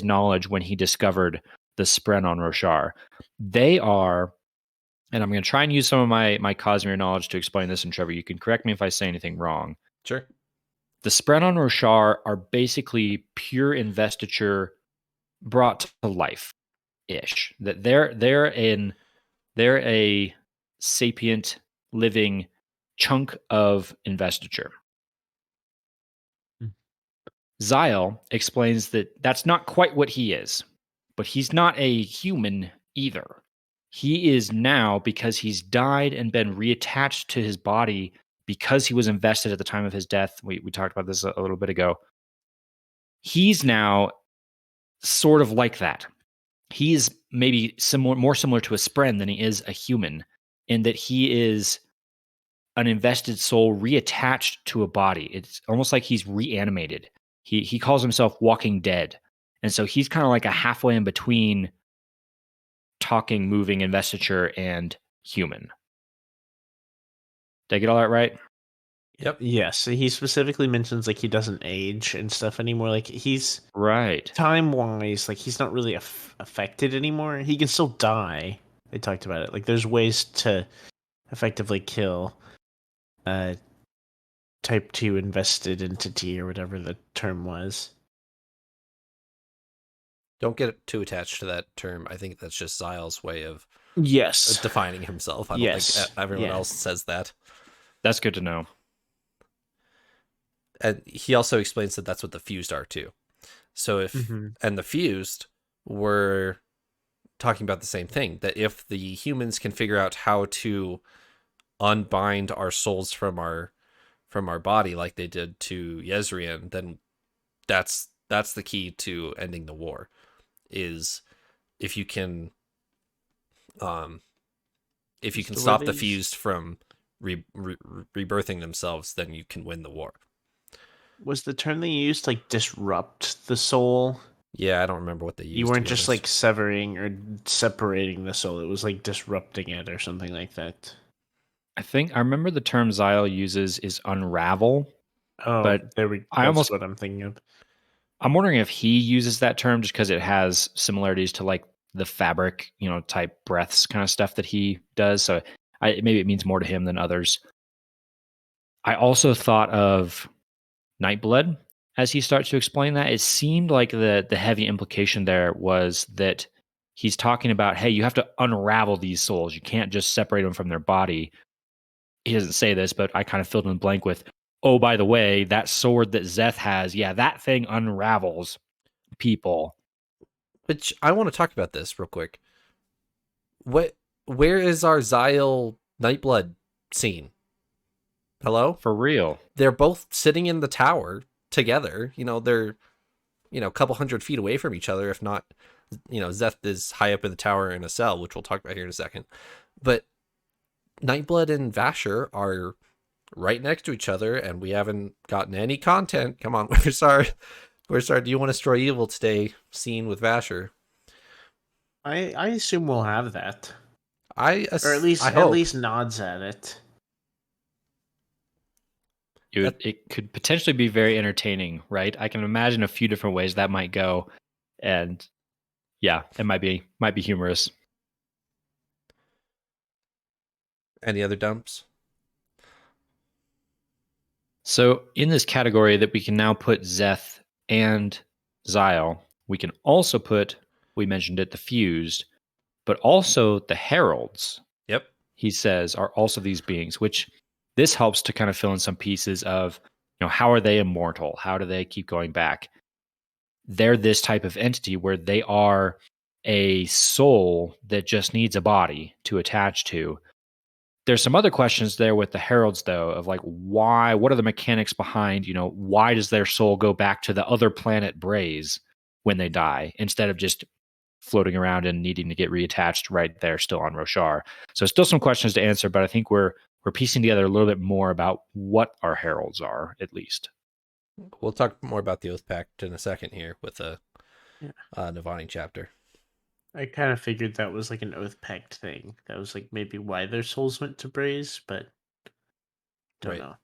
knowledge when he discovered the Spren on Roshar. They are, and I'm going to try and use some of my Cosmere knowledge to explain this, and Trevor, you can correct me if I say anything wrong. Sure. The Spren on Roshar are basically pure investiture brought to life-ish. That they're a sapient living chunk of investiture. Xyle explains that that's not quite what he is, but he's not a human either. He is now, because he's died and been reattached to his body because he was invested at the time of his death. We talked about this a little bit ago. He's now sort of like that. He's maybe more similar to a Spren than he is a human, in that he is an invested soul reattached to a body. It's almost like he's reanimated. He calls himself Walking Dead. And so he's kind of like a halfway in between talking, moving investiture and human. Did I get all that right? Yep. Yes, he specifically mentions like he doesn't age and stuff anymore. Like he's right time-wise, like he's not really affected anymore. He can still die. They talked about it. Like there's ways to effectively kill type 2 invested entity or whatever the term was. Don't get too attached to that term. I think that's just Xyle's way of defining himself. I don't think everyone else says that. That's good to know. And he also explains that that's what the fused are too. So and the fused were talking about the same thing, that if the humans can figure out how to unbind our souls from our body like they did to Yezrian, then that's the key to ending the war. Is if you can stop the fused from rebirthing themselves, then you can win the war. Was the term they used like disrupt the soul Yeah, I don't remember what they used. You to weren't be just honest. like severing or separating the soul. It was like disrupting it or something like that. I remember the term Xyle uses is unravel, Oh, but that's what I'm thinking of. I'm wondering if he uses that term just because it has similarities to like the fabric, type breaths kind of stuff that he does. So maybe it means more to him than others. I also thought of Nightblood as he starts to explain that. It seemed like the heavy implication there was that he's talking about, hey, you have to unravel these souls. You can't just separate them from their body. He doesn't say this, but I kind of filled in the blank with, oh, by the way, that sword that Szeth has, yeah, that thing unravels people. Which I want to talk about this real quick. Where is our Xyle Nightblood scene? Hello? For real. They're both sitting in the tower together. They're, a couple 100 feet away from each other, if not, Szeth is high up in the tower in a cell, which we'll talk about here in a second. But Nightblood and Vasher are right next to each other, and we haven't gotten any content. Come on, where's our Do you want to destroy evil today scene with Vasher? I assume we'll have that. Or at hope. least nods at it. It could potentially be very entertaining, right? I can imagine a few different ways that might go, and yeah, it might be humorous. Any other dumps? So in this category that we can now put Szeth and Xyle, we can also put, we mentioned it, the Fused, but also the Heralds. Yep. He says are also these beings, which this helps to kind of fill in some pieces of, how are they immortal? How do they keep going back? They're this type of entity where they are a soul that just needs a body to attach to. There's some other questions there with the Heralds, though, of like, why, what are the mechanics behind, why does their soul go back to the other planet Braze when they die instead of just floating around and needing to get reattached right there still on Roshar? So still some questions to answer, but I think we're piecing together a little bit more about what our Heralds are, at least. We'll talk more about the Oath Pact in a second here with the Navani chapter. I kind of figured that was like an Oath Pact thing. That was like maybe why their souls went to Braze, but don't know.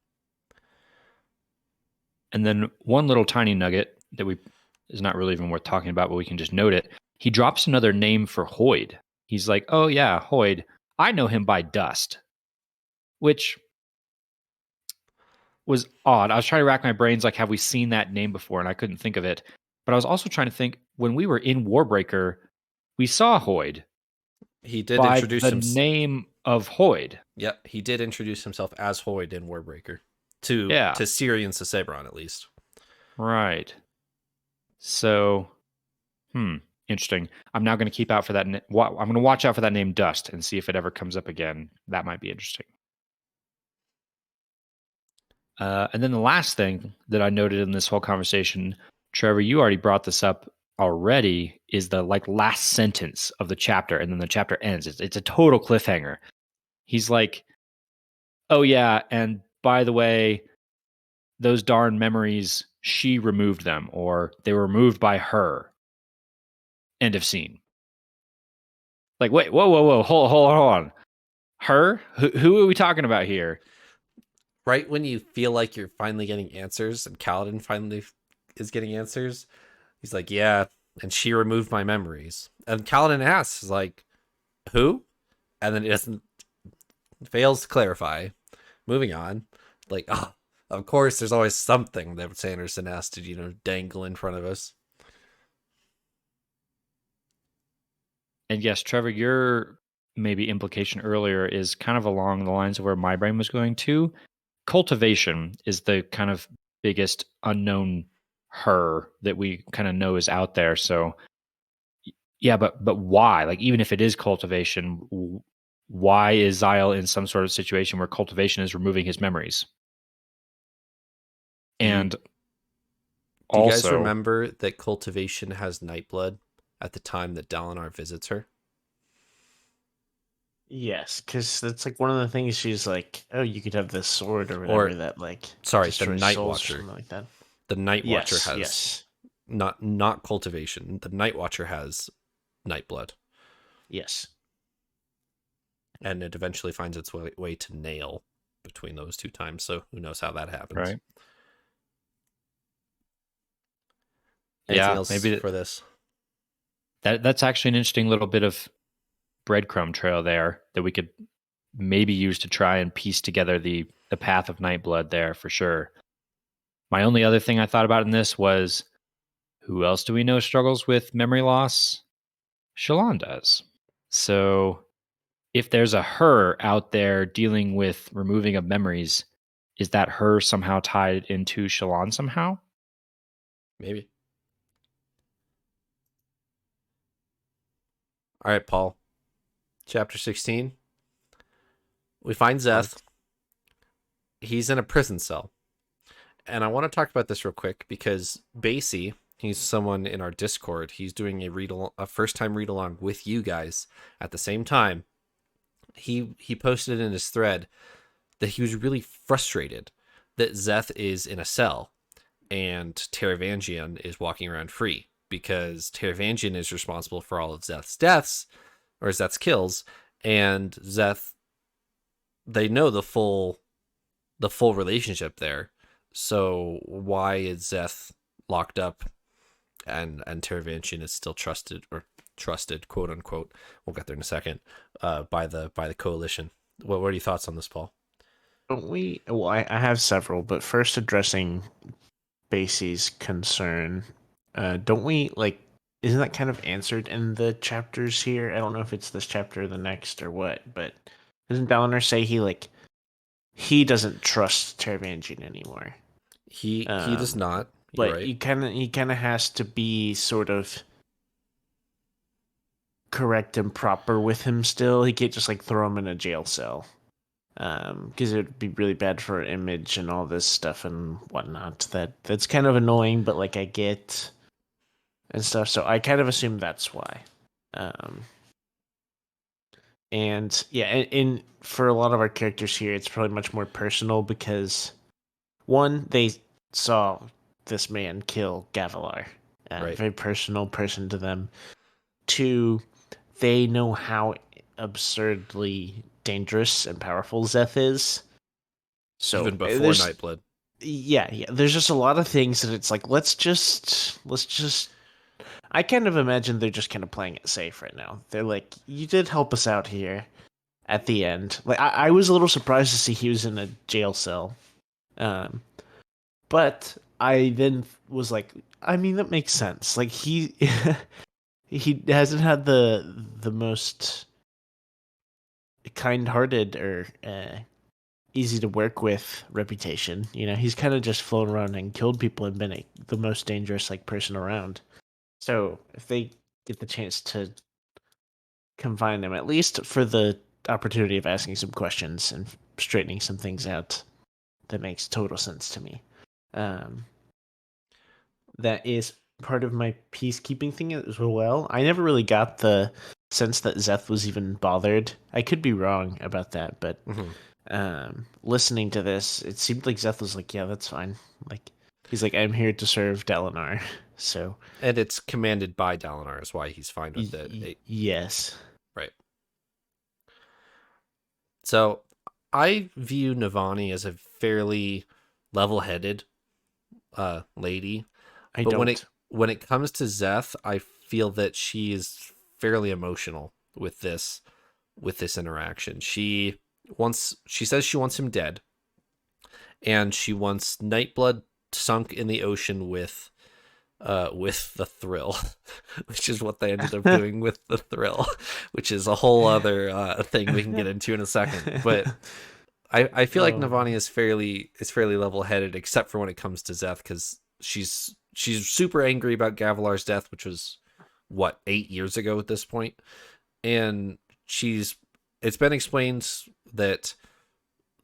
And then one little tiny nugget that is not really even worth talking about, but we can just note it. He drops another name for Hoid. He's like, oh yeah, Hoid. I know him by Dust. Which was odd. I was trying to rack my brains, like, have we seen that name before? And I couldn't think of it. But I was also trying to think, when we were in Warbreaker, we saw Hoid. He did by introduce the name of Hoid. Yep, he did introduce himself as Hoid in Warbreaker to Ciri and Sesebron, at least. Right. So, interesting. I'm now going to keep out for that. I'm going to watch out for that name Dust and see if it ever comes up again. That might be interesting. And then the last thing that I noted in this whole conversation, Trevor, you already brought this up already, is the last sentence of the chapter, and then the chapter ends. It's a total cliffhanger. He's like, oh yeah, and by the way, those darn memories, she removed them, or they were removed by her. End of scene. Like, wait, whoa, hold on. Her? Who are we talking about here? Right when you feel like you're finally getting answers, and Kaladin finally is getting answers, he's like, yeah, and she removed my memories. And Kaladin asks, like, who? And then it fails to clarify. Moving on. Like, of course, there's always something that Sanderson has to, dangle in front of us. And yes, Trevor, your maybe implication earlier is kind of along the lines of where my brain was going to. Cultivation is the kind of biggest unknown her that we kind of know is out there. So yeah, but why? Like, even if it is cultivation, why is Xyle in some sort of situation where cultivation is removing his memories? And do also, you guys remember that cultivation has Nightblood at the time that Dalinar visits her? Yes, because that's like one of the things she's like, oh, you could have this sword or whatever that like. Sorry, the destroys Night souls or Watcher. something like that. The Night Watcher Yes, has yes. not cultivation. The Night Watcher has night blood, Yes. and it eventually finds its way to nail between those two times. So who knows how that happens? Right. Anything Yeah, else maybe for this? that's actually an interesting little bit of breadcrumb trail there that we could maybe use to try and piece together the path of Nightblood there for sure. My only other thing I thought about in this was, who else do we know struggles with memory loss? Shallan does. So if there's a her out there dealing with removing of memories, is that her somehow tied into Shallan somehow? Maybe. All right, Paul. Chapter 16. We find Szeth. He's in a prison cell. And I want to talk about this real quick because Basie, he's someone in our Discord. He's doing a first-time read-along with you guys at the same time. He posted in his thread that he was really frustrated that Szeth is in a cell and Taravangian is walking around free, because Taravangian is responsible for all of Szeth's deaths, or Szeth's kills, and Szeth, they know the full relationship there. So why is Szeth locked up and Taravangian is still trusted, quote unquote, we'll get there in a second, by the coalition? What are your thoughts on this, Paul? Don't we? Well, I have several, but first addressing Basie's concern. Don't we, like, isn't that kind of answered in the chapters here? I don't know if it's this chapter or the next or what, but doesn't Dalinar say he doesn't trust Taravangian anymore? He does not. But right. he kind of has to be sort of correct and proper with him still. He can't just like throw him in a jail cell, because it would be really bad for image and all this stuff and whatnot. That's kind of annoying, but like I get and stuff. So I kind of assume that's why. And yeah, in for a lot of our characters here, it's probably much more personal because one, they saw this man kill Gavilar, Right. very personal person to them. Two, they know how absurdly dangerous and powerful Szeth is. So Even before Nightblood. Yeah, there's just a lot of things that it's like, let's just I kind of imagine they're just kind of playing it safe right now. They're like, you did help us out here at the end. Like I was a little surprised to see he was in a jail cell. But I then was like, I mean, that makes sense. Like he he hasn't had the most kind-hearted or easy to work with reputation. You know, he's kind of just flown around and killed people and been the most dangerous like person around. So if they get the chance to confine him, at least for the opportunity of asking some questions and straightening some things out, that makes total sense to me. That is part of my peacekeeping thing as well. I never really got the sense that Szeth was even bothered. I could be wrong about that, but listening to this, it seemed like Szeth was like, yeah, that's fine. Like, he's like, I'm here to serve Dalinar. So, and it's commanded by Dalinar is why he's fine with it. Yes. Right. So I view Navani as a fairly level-headed lady. When it comes to Szeth, I feel that she is fairly emotional with this interaction. She says she wants him dead, and she wants Nightblood sunk in the ocean with the Thrill, which is what they ended up doing with the Thrill, which is a whole other thing we can get into in a second. But I feel like Navani is fairly level-headed, except for when it comes to Szeth, because she's super angry about Gavilar's death, which was 8 years ago at this point, and it's been explained that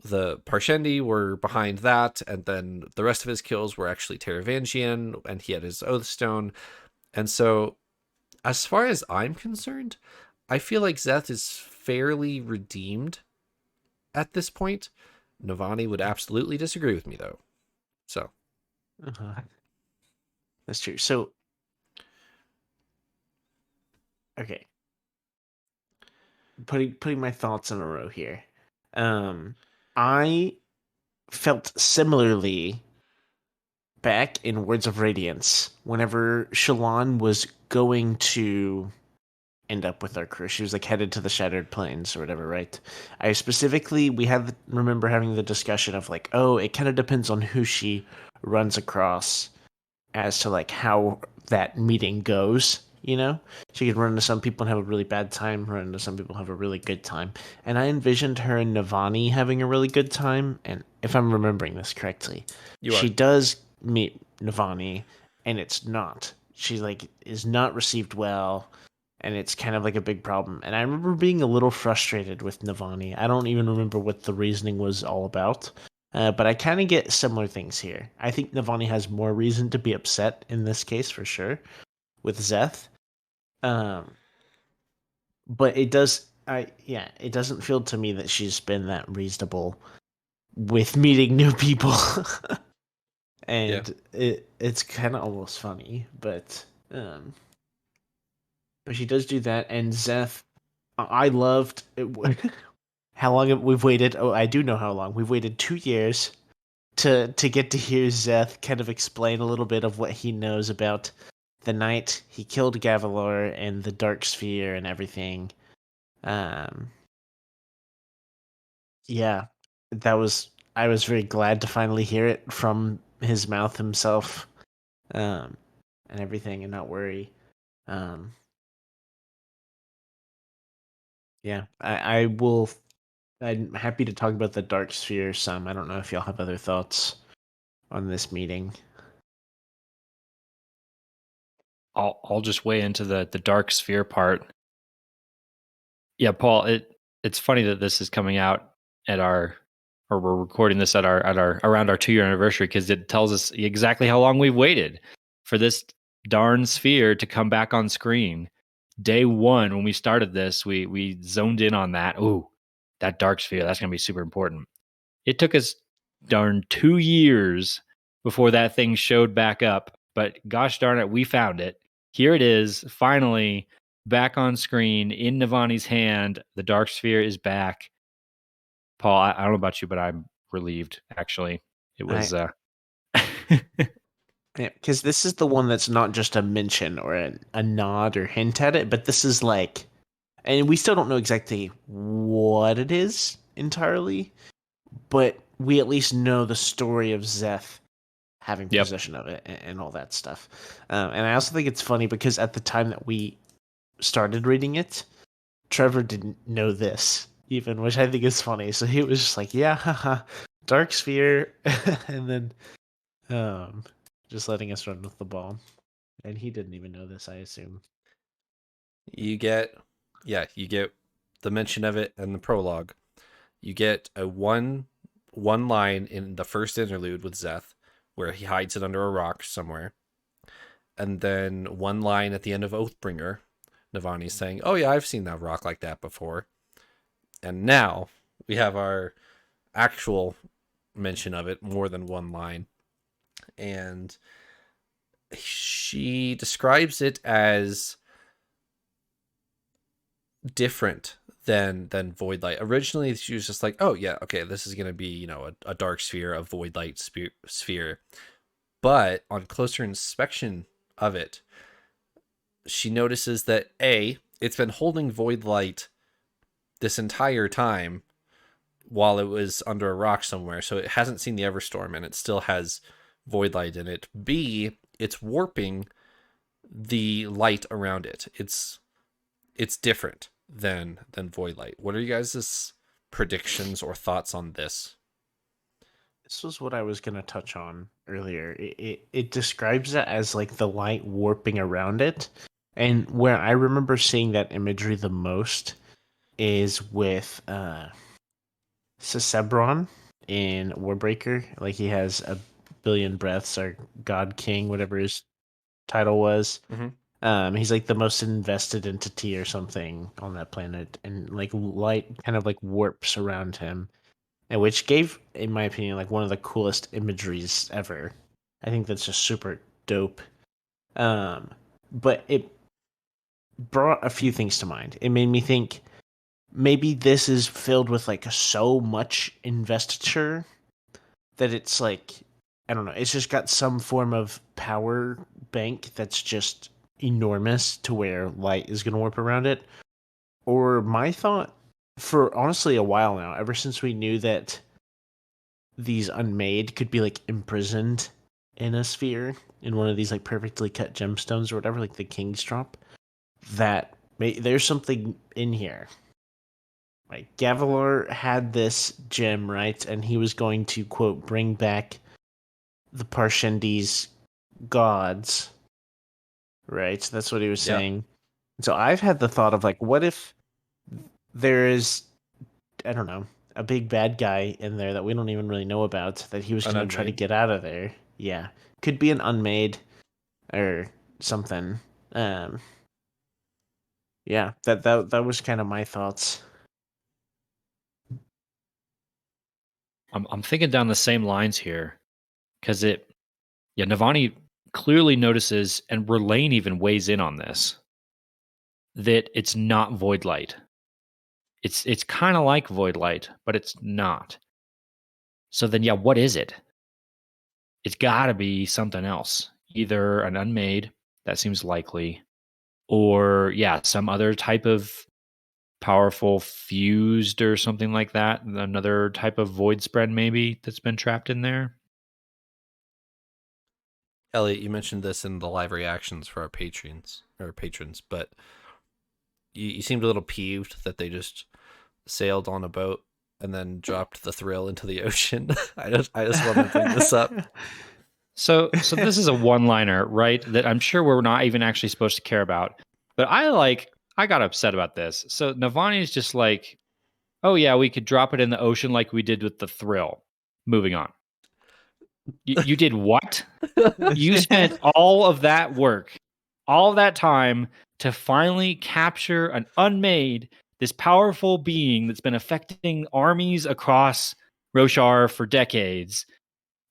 the Parshendi were behind that, and then the rest of his kills were actually Taravangian, and he had his Oath Stone. And so, as far as I'm concerned, I feel like Szeth is fairly redeemed at this point. Navani would absolutely disagree with me, though. So, That's true. So, okay, putting my thoughts in a row here. I felt similarly back in Words of Radiance whenever Shallan was going to end up with our crew. She was like headed to the Shattered Plains or whatever, right? I specifically remember having the discussion of like, oh, it kind of depends on who she runs across as to like how that meeting goes. You know, she could run into some people and have a really bad time, run into some people and have a really good time. And I envisioned her and Navani having a really good time. And if I'm remembering this correctly, she does meet Navani, and it's not. She like is not received well, and it's kind of like a big problem. And I remember being a little frustrated with Navani. I don't even remember what the reasoning was all about. But I kind of get similar things here. I think Navani has more reason to be upset in this case for sure with Szeth. But it doesn't feel to me that she's been that reasonable with meeting new people. And it's kind of almost funny, but she does do that. And Szeth, I loved it. How long we've waited. Oh, I do know how long. We've waited 2 years to get to hear Szeth kind of explain a little bit of what he knows about the night he killed Gavilar and the Dark Sphere and everything. Yeah, I was very glad to finally hear it from his mouth himself, and everything, and not worry. Um, yeah, I will. I'm happy to talk about the Dark Sphere some. I don't know if y'all have other thoughts on this meeting. I'll just weigh into the dark sphere part. Yeah, Paul, it's funny that this is coming out at our, or we're recording this at our around our 2-year anniversary, because it tells us exactly how long we've waited for this darn sphere to come back on screen. Day one, when we started this, we zoned in on that. Ooh, that dark sphere, that's gonna be super important. It took us darn 2 years before that thing showed back up, but gosh darn it, we found it. Here it is, finally back on screen in Navani's hand. The dark sphere is back. Paul, I don't know about you, but I'm relieved. Actually, it was. Yeah, because this is the one that's not just a mention or a nod or hint at it, but this is like, and we still don't know exactly what it is entirely, but we at least know the story of Szeth having possession of it and all that stuff. And I also think it's funny because at the time that we started reading it, Trevor didn't know this even, which I think is funny. So he was just like, "Yeah, haha, Dark Sphere," and then just letting us run with the ball. And he didn't even know this, I assume. You get the mention of it and the prologue. You get a one line in the first interlude with Szeth, where he hides it under a rock somewhere. And then one line at the end of Oathbringer, Navani saying, "Oh yeah, I've seen that rock like that before." And now we have our actual mention of it, more than one line. And she describes it as different than Void Light. Originally, she was just like, "Oh yeah, okay, this is gonna be a dark sphere, a Void Light sphere." But on closer inspection of it, she notices that it's been holding Void Light this entire time while it was under a rock somewhere, so it hasn't seen the Everstorm and it still has Void Light in it. B, it's warping the light around it. It's different than Void Light. What are you guys' predictions or thoughts on this? This was what I was going to touch on earlier. It describes it as like the light warping around it. And where I remember seeing that imagery the most is with Cesebron in Warbreaker. Like he has a billion breaths, or God King, whatever his title was. Mm-hmm. He's like the most invested entity or something on that planet, and like light kind of like warps around him, and which gave, in my opinion, like one of the coolest imageries ever. I think that's just super dope. But it brought a few things to mind. It made me think maybe this is filled with like so much investiture that it's like, I don't know, it's just got some form of power bank that's just enormous to where light is going to warp around it. Or my thought for honestly a while now, ever since we knew that these unmade could be like imprisoned in a sphere in one of these like perfectly cut gemstones or whatever, like the king's drop, that there's something in here. Like Gavilar had this gem, right? And he was going to, quote, bring back the Parshendi's gods, right? That's what he was Yeah. saying. So I've had the thought of like, what if there is, I don't know, a big bad guy in there that we don't even really know about that he was An going to try to unmade. get out of there? Yeah, could be an unmade or something. Um, yeah, that was kind of my thoughts. I'm thinking down the same lines here because Navani clearly notices, and Relaine even weighs in on this, that it's not void light. It's kind of like void light, but it's not. So then, yeah, what is it? It's got to be something else. Either an unmade, that seems likely, or yeah, some other type of powerful fused or something like that. Another type of void spread maybe that's been trapped in there. Elliot, you mentioned this in the live reactions for our patrons, but you seemed a little peeved that they just sailed on a boat and then dropped the thrill into the ocean. I just want to bring this up. So this is a one-liner, right? That I'm sure we're not even actually supposed to care about. But I got upset about this. So Navani is just like, oh yeah, we could drop it in the ocean like we did with the thrill. Moving on. You did what? You spent all of that work, all of that time to finally capture an unmade, this powerful being that's been affecting armies across Roshar for decades,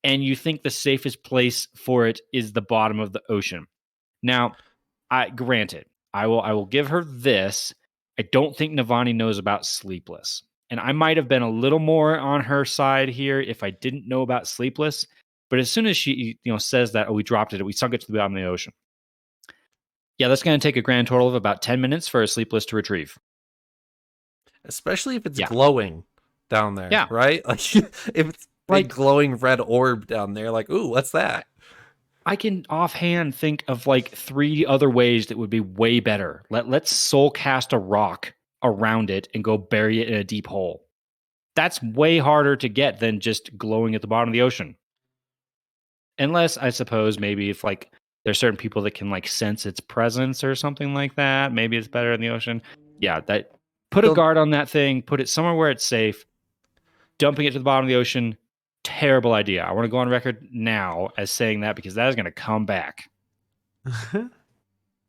and you think the safest place for it is the bottom of the ocean. Now, granted, I will give her this. I don't think Navani knows about Sleepless. And I might have been a little more on her side here if I didn't know about Sleepless. But as soon as she, says that, oh, we dropped it, we sunk it to the bottom of the ocean. Yeah, that's going to take a grand total of about 10 minutes for a Sleepless to retrieve. Especially if it's Yeah. glowing down there, Yeah. right? Like if it's big glowing red orb down there, like, ooh, what's that? I can offhand think of like 3 other ways that would be way better. Let's soul cast a rock around it and go bury it in a deep hole. That's way harder to get than just glowing at the bottom of the ocean. Unless, I suppose, maybe if like there's certain people that can like sense its presence or something like that, maybe it's better in the ocean. Yeah, that put a guard on that thing, put it somewhere where it's safe. Dumping it to the bottom of the ocean, terrible idea. I want to go on record now as saying that because that is going to come back.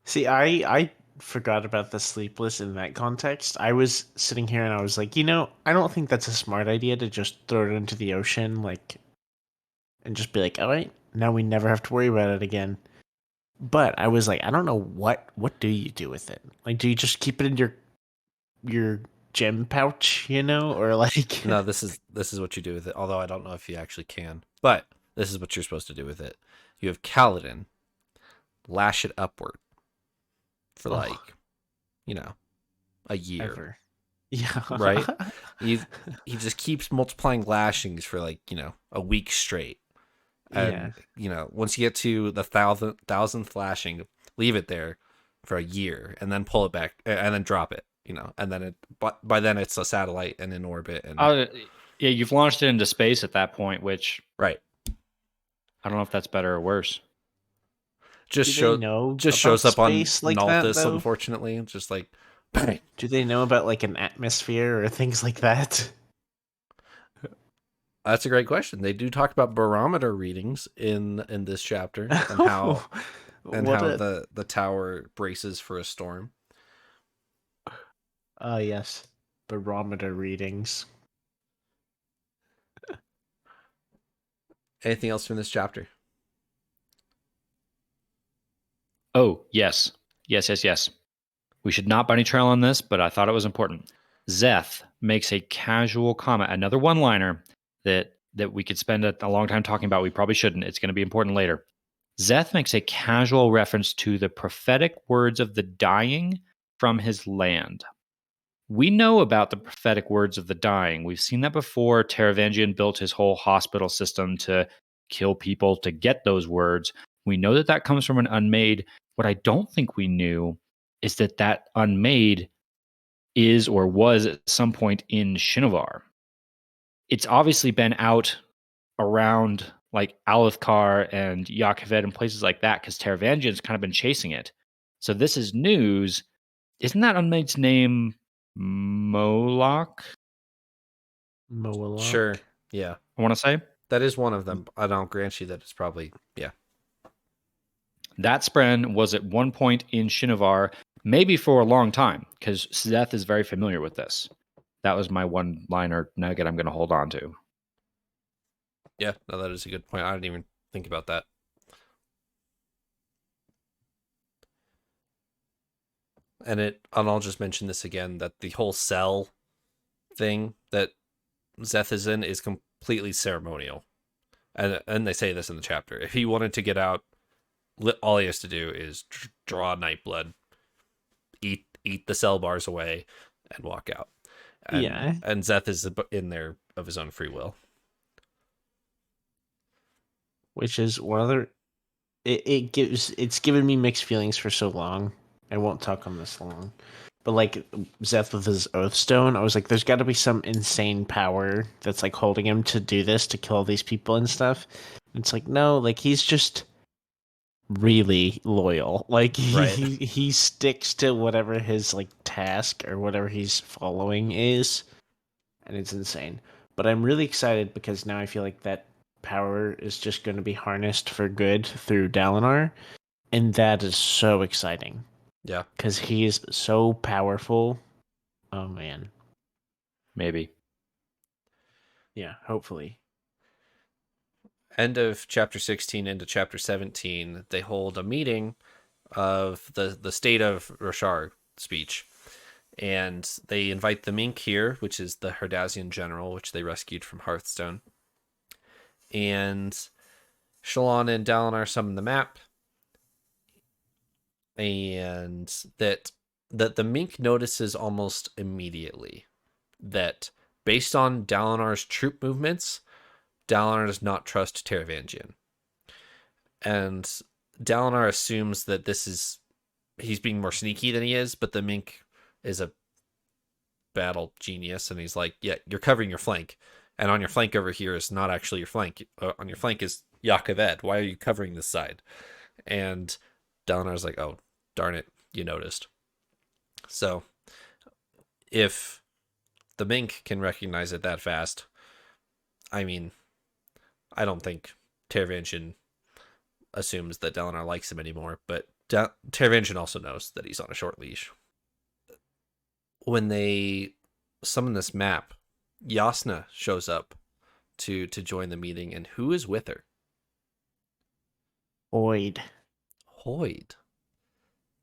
See, I forgot about the Sleepless in that context. I was sitting here and I was like, I don't think that's a smart idea to just throw it into the ocean, like, and just be like, all right, now we never have to worry about it again. But I was like, I don't know what do you do with it? Like, do you just keep it in your gem pouch, or like? No, this is what you do with it. Although I don't know if you actually can, but this is what you're supposed to do with it. You have Kaladin lash it upward for a year. Ever. Yeah. Right? He just keeps multiplying lashings for a week straight. And once you get to the thousandth lashing, leave it there for a year and then pull it back and then drop it, and then by then it's a satellite and in orbit and yeah, you've launched it into space at that point, which right. I don't know if that's better or worse. Just shows up on like Nalthis, that, unfortunately. It's just like bang. Do they know about like an atmosphere or things like that? That's a great question. They do talk about barometer readings in this chapter and how the tower braces for a storm. Yes. Barometer readings. Anything else from this chapter? Oh, yes. Yes. We should not bunny trail on this, but I thought it was important. Szeth makes a casual comment, another one-liner that we could spend a long time talking about. We probably shouldn't. It's going to be important later. Szeth makes a casual reference to the prophetic words of the dying from his land. We know about the prophetic words of the dying. We've seen that before. Taravangian built his whole hospital system to kill people to get those words. We know that that comes from an unmade. What I don't think we knew is that that unmade is or was at some point in Shinovar. It's obviously been out around like Alethkar and Yakoved and places like that because Taravangian's kind of been chasing it. So this is news. Isn't that unmade's name Moloch? Moloch. Sure. Yeah. I want to say That is one of them. I'll grant you that it's probably, yeah. that Spren was at one point in Shinovar, maybe for a long time, because Szeth is very familiar with this. That was my one-liner nugget I'm going to hold on to. Yeah, no, that is a good point. I didn't even think about that. And I'll just mention this again, that the whole cell thing that Szeth is in is completely ceremonial. And they say this in the chapter. If he wanted to get out, all he has to do is draw Nightblood, eat the cell bars away, and walk out. And Szeth is in there of his own free will. Which is one other. It's given me mixed feelings for so long. I won't talk on this long, but like Szeth with his Oathstone, I was like, there's got to be some insane power that's like holding him to do this, to kill these people and stuff. And it's like, no, like he's just really loyal. Like he sticks to whatever his like task or whatever he's following is, and it's insane. But I'm really excited because now I feel like that power is just going to be harnessed for good through Dalinar, and that is so exciting. Yeah, because he is so powerful. Oh man, Maybe. yeah. Hopefully, end of chapter 16 into chapter 17, they hold a meeting of the State of Roshar speech. And they invite the Mink here, which is the Herdazian general, which they rescued from Hearthstone. And Shallan and Dalinar summon the map. And that the Mink notices almost immediately that based on Dalinar's troop movements, Dalinar does not trust Taravangian. And Dalinar assumes that he's being more sneaky than he is, but the Mink is a battle genius, and he's like, yeah, you're covering your flank, and on your flank over here is not actually your flank. On your flank is Yakoved. Why are you covering this side? And Dalinar's like, oh, darn it, you noticed. So if the Mink can recognize it that fast, I mean, I don't think Taravangian assumes that Dalinar likes him anymore, but Taravangian also knows that he's on a short leash. When they summon this map, Jasnah shows up to join the meeting, and who is with her? Hoid.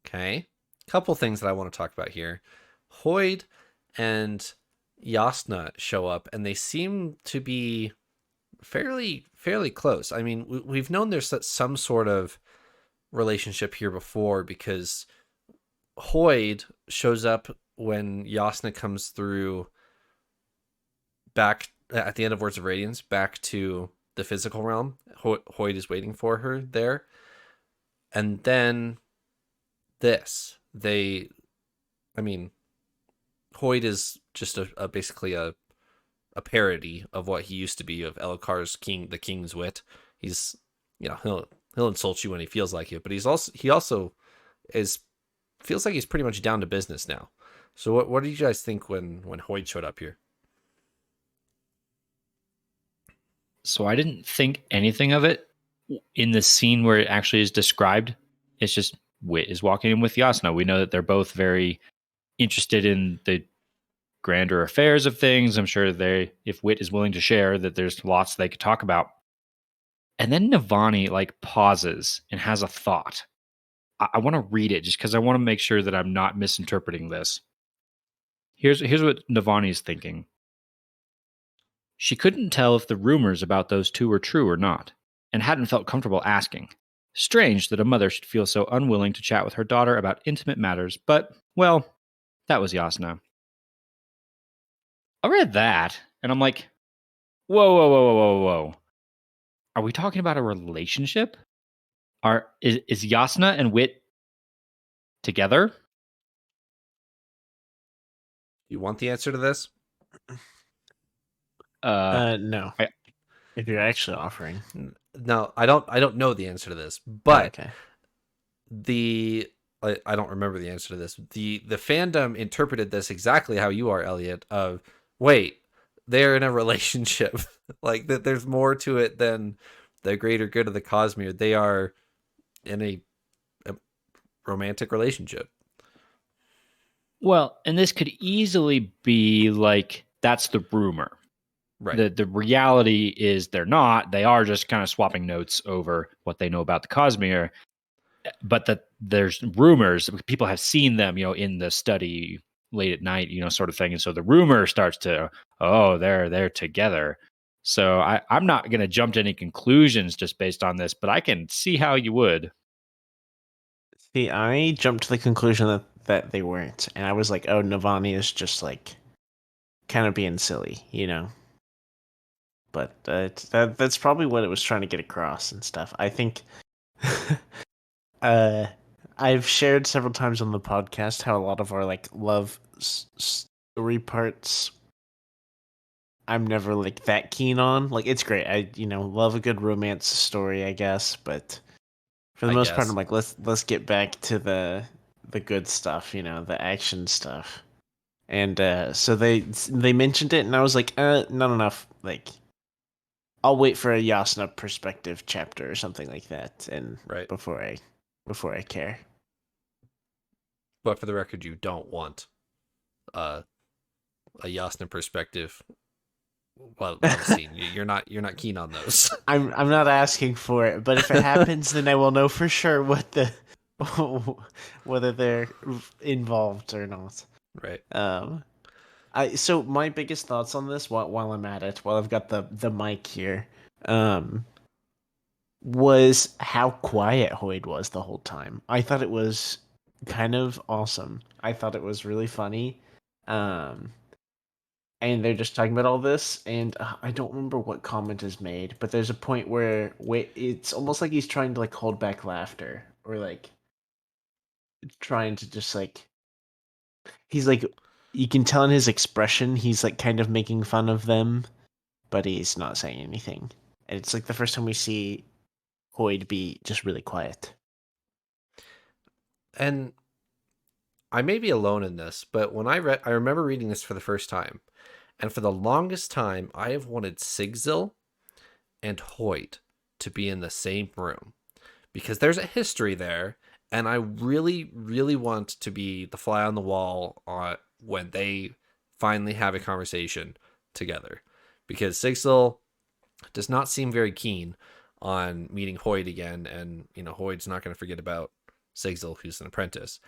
Okay. Couple things that I want to talk about here. Hoid and Jasnah show up, and they seem to be fairly close. I mean, we've known there's some sort of relationship here before, because Hoid shows up when Jasnah comes through back at the end of Words of Radiance back to the physical realm. Hoid is waiting for her there. And then Hoid is just basically a parody of what he used to be, of Elhokar's the king's wit. He's, he'll insult you when he feels like it, but he also feels like he's pretty much down to business now. So what do you guys think when Hoid showed up here? So I didn't think anything of it in the scene where it actually is described. It's just Wit is walking in with Jasnah. We know that they're both very interested in the grander affairs of things. I'm sure if Wit is willing to share, that there's lots they could talk about. And then Navani pauses and has a thought. I want to read it just because I want to make sure that I'm not misinterpreting this. Here's what Navani is thinking. She couldn't tell if the rumors about those two were true or not, and hadn't felt comfortable asking. Strange that a mother should feel so unwilling to chat with her daughter about intimate matters, but, well, that was Yasna. I read that, and I'm like, whoa, whoa, whoa, whoa, whoa, whoa. Are we talking about a relationship? Is Yasna and Wit together? You want the answer to this? No. I- If you're actually offering. No, I don't know the answer to this, but Okay. I don't remember the answer to this. The fandom interpreted this exactly how you are, Elliot. Of wait, they're in a relationship. Like that, there's more to it than the greater good of the Cosmere. They are in a romantic relationship. Well, and this could easily be like that's the rumor. Right. The reality is they're not. They are just kind of swapping notes over what they know about the Cosmere. But that there's rumors. People have seen them, in the study late at night, sort of thing. And so the rumor starts to, oh, they're together. So I'm not going to jump to any conclusions just based on this, but I can see how you would. See, I jumped to the conclusion that they weren't. And I was like, oh, Navani is just like kind of being silly, But that's probably what it was trying to get across and stuff. I think I've shared several times on the podcast how a lot of our like love story parts I'm never like that keen on. Like it's great. I love a good romance story, I guess, but for the most part I'm like let's get back to the good stuff, the action stuff. And so they mentioned it and I was like, not enough. Like I'll wait for a Yasna perspective chapter or something like that and Right. before I care. But for the record, you don't want a Yasna perspective. Well, scene. You're not keen on those. I'm not asking for it, but if it happens, then I will know for sure whether they're involved or not. Right. So my biggest thoughts on this while I'm at it, while I've got the mic here, was how quiet Hoyd was the whole time. I thought it was kind of awesome. I thought it was really funny. And they're just talking about all this, and I don't remember what comment is made, but there's a point where it's almost like he's trying to like hold back laughter, or like trying to just like he's like you can tell in his expression he's like kind of making fun of them, but he's not saying anything. And it's like the first time we see Hoyd be just really quiet. And I may be alone in this, but when I remember reading this for the first time, and for the longest time, I have wanted Sigzil and Hoyt to be in the same room because there's a history there, and I really, really want to be the fly on the wall when they finally have a conversation together, because Sigzil does not seem very keen on meeting Hoyt again, and Hoyt's not going to forget about Sigzil, who's an apprentice.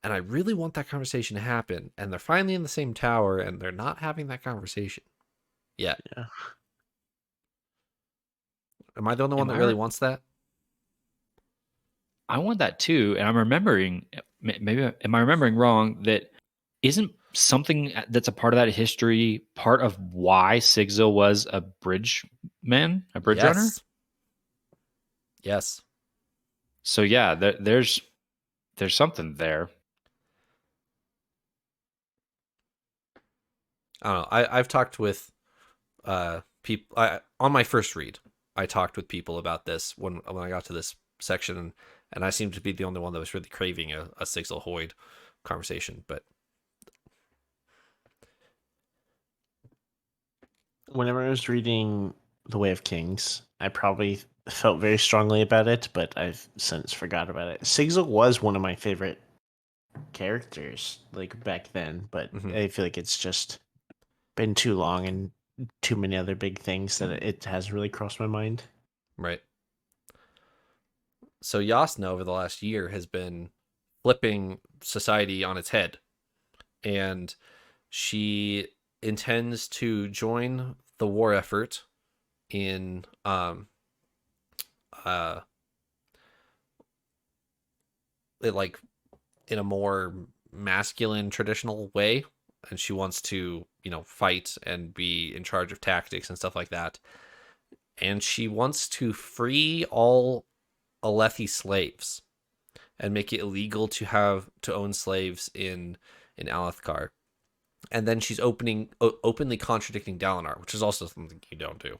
And I really want that conversation to happen. And they're finally in the same tower, and they're not having that conversation yet. Yeah. Am I the only one that really wants that? I want that too. And I'm remembering, maybe, am I remembering wrong, that isn't something that's a part of that history part of why Sigzil was a bridge runner? Yes. So yeah, there's something there. I don't know. I've talked with people on my first read. I talked with people about this when I got to this section, and I seemed to be the only one that was really craving a Sigzil Hoyd conversation. But whenever I was reading The Way of Kings, I probably felt very strongly about it, but I've since forgot about it. Sigzil was one of my favorite characters, like back then, but I feel like it's just been too long and too many other big things that it has really crossed my mind. Right. So Yasna over the last year has been flipping society on its head, and she intends to join the war effort in uh like in a more masculine traditional way, and she wants to, fight and be in charge of tactics and stuff like that. And she wants to free all Alethi slaves and make it illegal to own slaves in Alethkar. And then she's openly contradicting Dalinar, which is also something you don't do.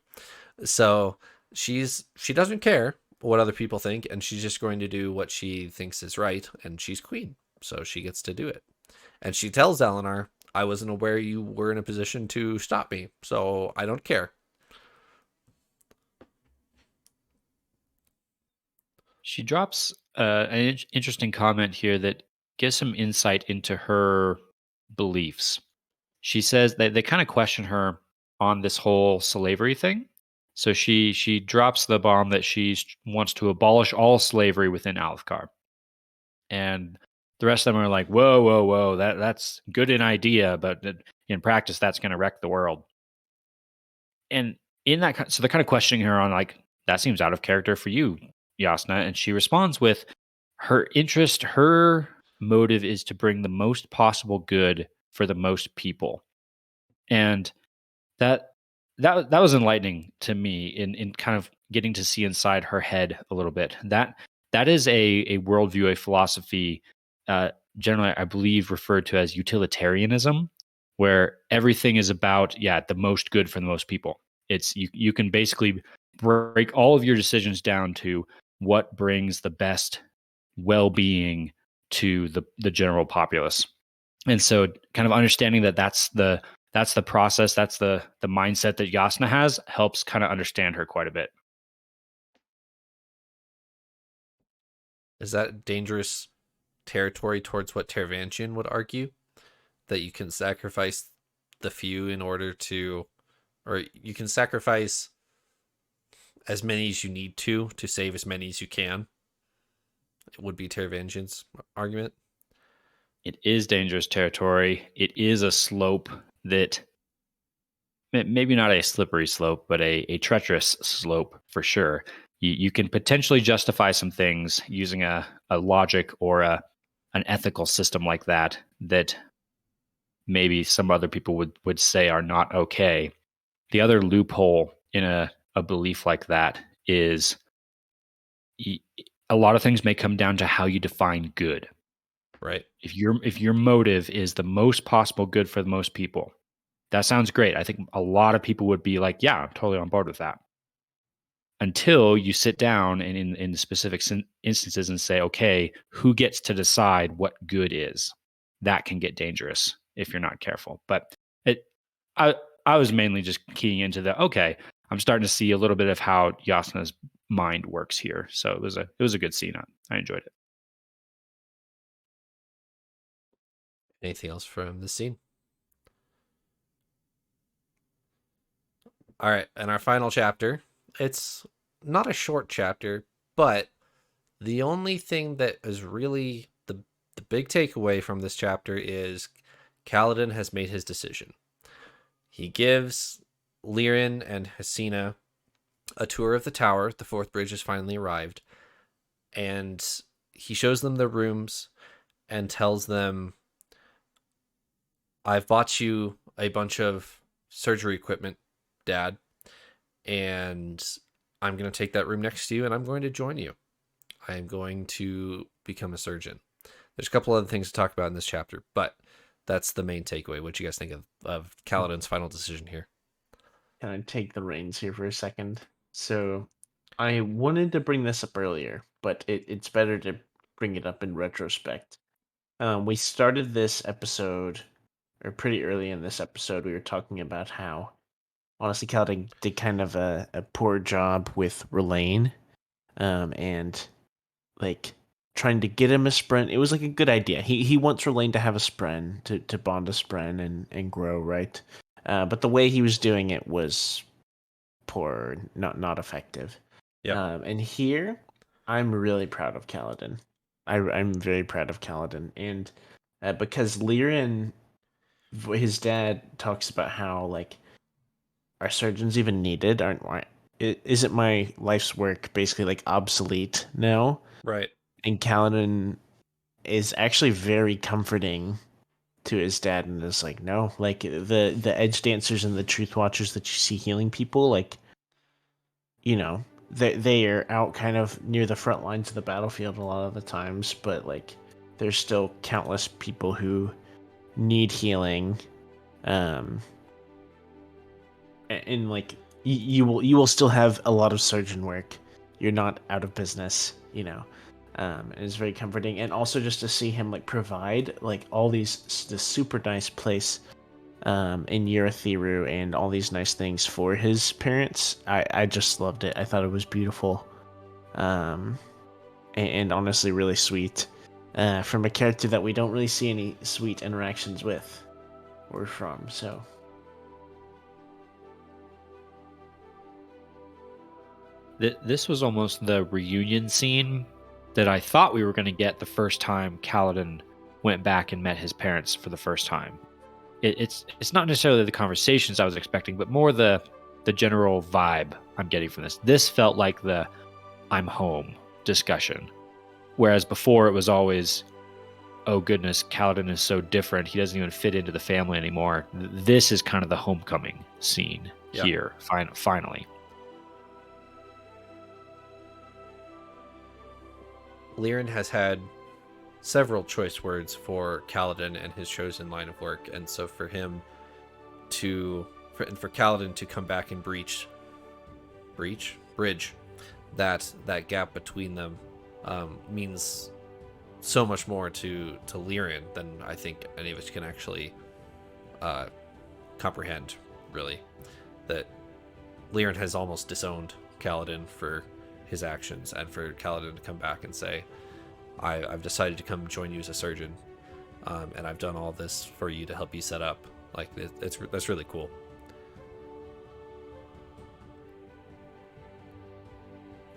So she doesn't care what other people think, and she's just going to do what she thinks is right, and she's queen, so she gets to do it. And she tells Dalinar, I wasn't aware you were in a position to stop me, so I don't care. She drops an interesting comment here that gives some insight into her beliefs. She says that they kind of question her on this whole slavery thing. So she drops the bomb that she wants to abolish all slavery within Alethkar. And the rest of them are like, whoa, whoa, whoa, that's good in idea, but in practice, that's going to wreck the world. And in that, so they're kind of questioning her on like, that seems out of character for you, Yasna. And she responds with her motive is to bring the most possible good for the most people. And that was enlightening to me in kind of getting to see inside her head a little bit. That is a worldview, a philosophy, generally I believe referred to as utilitarianism, where everything is about the most good for the most people. It's you can basically break all of your decisions down to what brings the best well-being to the general populace. And so kind of understanding that's the process, that's the mindset that Yasna has, helps kind of understand her quite a bit. Is that dangerous territory towards what Tervantian would argue? That you can sacrifice the few in order to, or you can sacrifice as many as you need to save as many as you can? It would be Tervantian's argument. It is dangerous territory. It is a slope that, maybe not a slippery slope, but a treacherous slope for sure. You can potentially justify some things using a logic or an ethical system like that maybe some other people would say are not okay. The other loophole in a belief like that is a lot of things may come down to how you define good. Right. If your motive is the most possible good for the most people, that sounds great. I think a lot of people would be like, yeah, I'm totally on board with that. Until you sit down and in specific instances and say, okay, who gets to decide what good is? That can get dangerous if you're not careful. But I was mainly just keying into okay, I'm starting to see a little bit of how Yasna's mind works here. So it was a good scene. I enjoyed it. Anything else from this scene? All right, and our final chapter. It's not a short chapter, but the only thing that is really the big takeaway from this chapter is Kaladin has made his decision. He gives Lirin and Hasina a tour of the tower. The fourth bridge has finally arrived, and he shows them their rooms and tells them, I've bought you a bunch of surgery equipment, Dad, and I'm going to take that room next to you and I'm going to join you. I am going to become a surgeon. There's a couple other things to talk about in this chapter, but that's the main takeaway. What do you guys think of Kaladin's final decision here? Can I take the reins here for a second? So I wanted to bring this up earlier, but it's better to bring it up in retrospect. We started this episode, or pretty early in this episode, we were talking about how, honestly, Kaladin did kind of a poor job with Relaine, and like trying to get him a sprint. It was like a good idea. He wants Relaine to have a spren, to bond a spren and grow, right? But the way he was doing it was poor, not effective. Yeah. And here, I'm really proud of Kaladin. I'm very proud of Kaladin, and because Lyran, his dad talks about how like, are surgeons even needed? Aren't why? Isn't my life's work basically like obsolete now? Right. And Kaladin is actually very comforting to his dad, and is like, no, like the edge dancers and the truth watchers that you see healing people, like, you know, they are out kind of near the front lines of the battlefield a lot of the times, but like there's still countless people who need healing, and like you will still have a lot of surgeon work. You're not out of business, you know. And it's very comforting, and also just to see him like provide like all this super nice place in Urithiru and all these nice things for his parents. I just loved it. I thought it was beautiful, and honestly really sweet, from a character that we don't really see any sweet interactions with or from. So This was almost the reunion scene that I thought we were going to get the first time Kaladin went back and met his parents for the first time. It's not necessarily the conversations I was expecting, but more the general vibe I'm getting from this. This felt like the I'm home discussion, whereas before it was always, oh goodness, Kaladin is so different. He doesn't even fit into the family anymore. This is kind of the homecoming scene here, finally. Lyran has had several choice words for Kaladin and his chosen line of work, and so for Kaladin to come back and bridge that gap between them means so much more to Lyran than I think any of us can actually comprehend, really. That Lyran has almost disowned Kaladin for his actions, and for Kaladin to come back and say, I've decided to come join you as a surgeon, and I've done all this for you to help you set up. Like, that's really cool.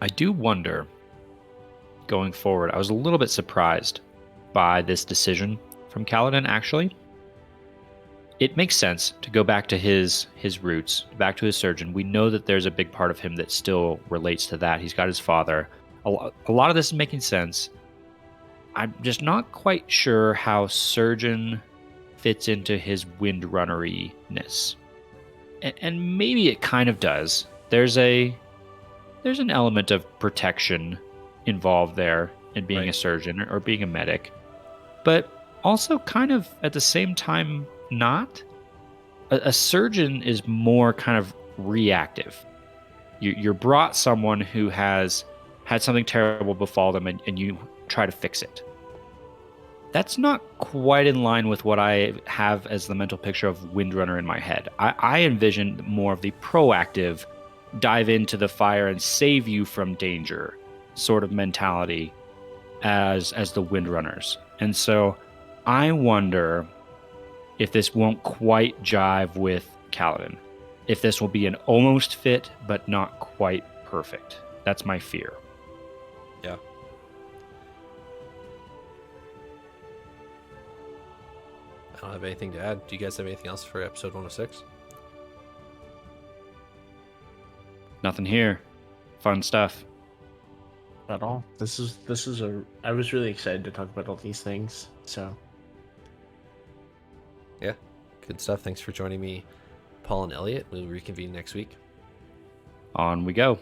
I do wonder, going forward, I was a little bit surprised by this decision from Kaladin, actually. It makes sense to go back to his roots, back to his surgeon. We know that there's a big part of him that still relates to that. He's got his father. A lot of this is making sense. I'm just not quite sure how surgeon fits into his windrunnery-ness. And maybe it kind of does. There's an element of protection involved there in being a surgeon or being a medic, but also kind of at the same time not. A surgeon is more kind of reactive. You're brought someone who has had something terrible befall them, and you try to fix it. That's not quite in line with what I have as the mental picture of Windrunner in my head. I envision more of the proactive, dive into the fire and save you from danger sort of mentality as the Windrunners. And so I wonder if this won't quite jive with Kaladin. If this will be an almost fit, but not quite perfect. That's my fear. Yeah. I don't have anything to add. Do you guys have anything else for episode 106? Nothing here. Fun stuff. at all. I was really excited to talk about all these things. So Yeah, good stuff. Thanks for joining me, Paul and Elliot. We'll reconvene next week. On we go.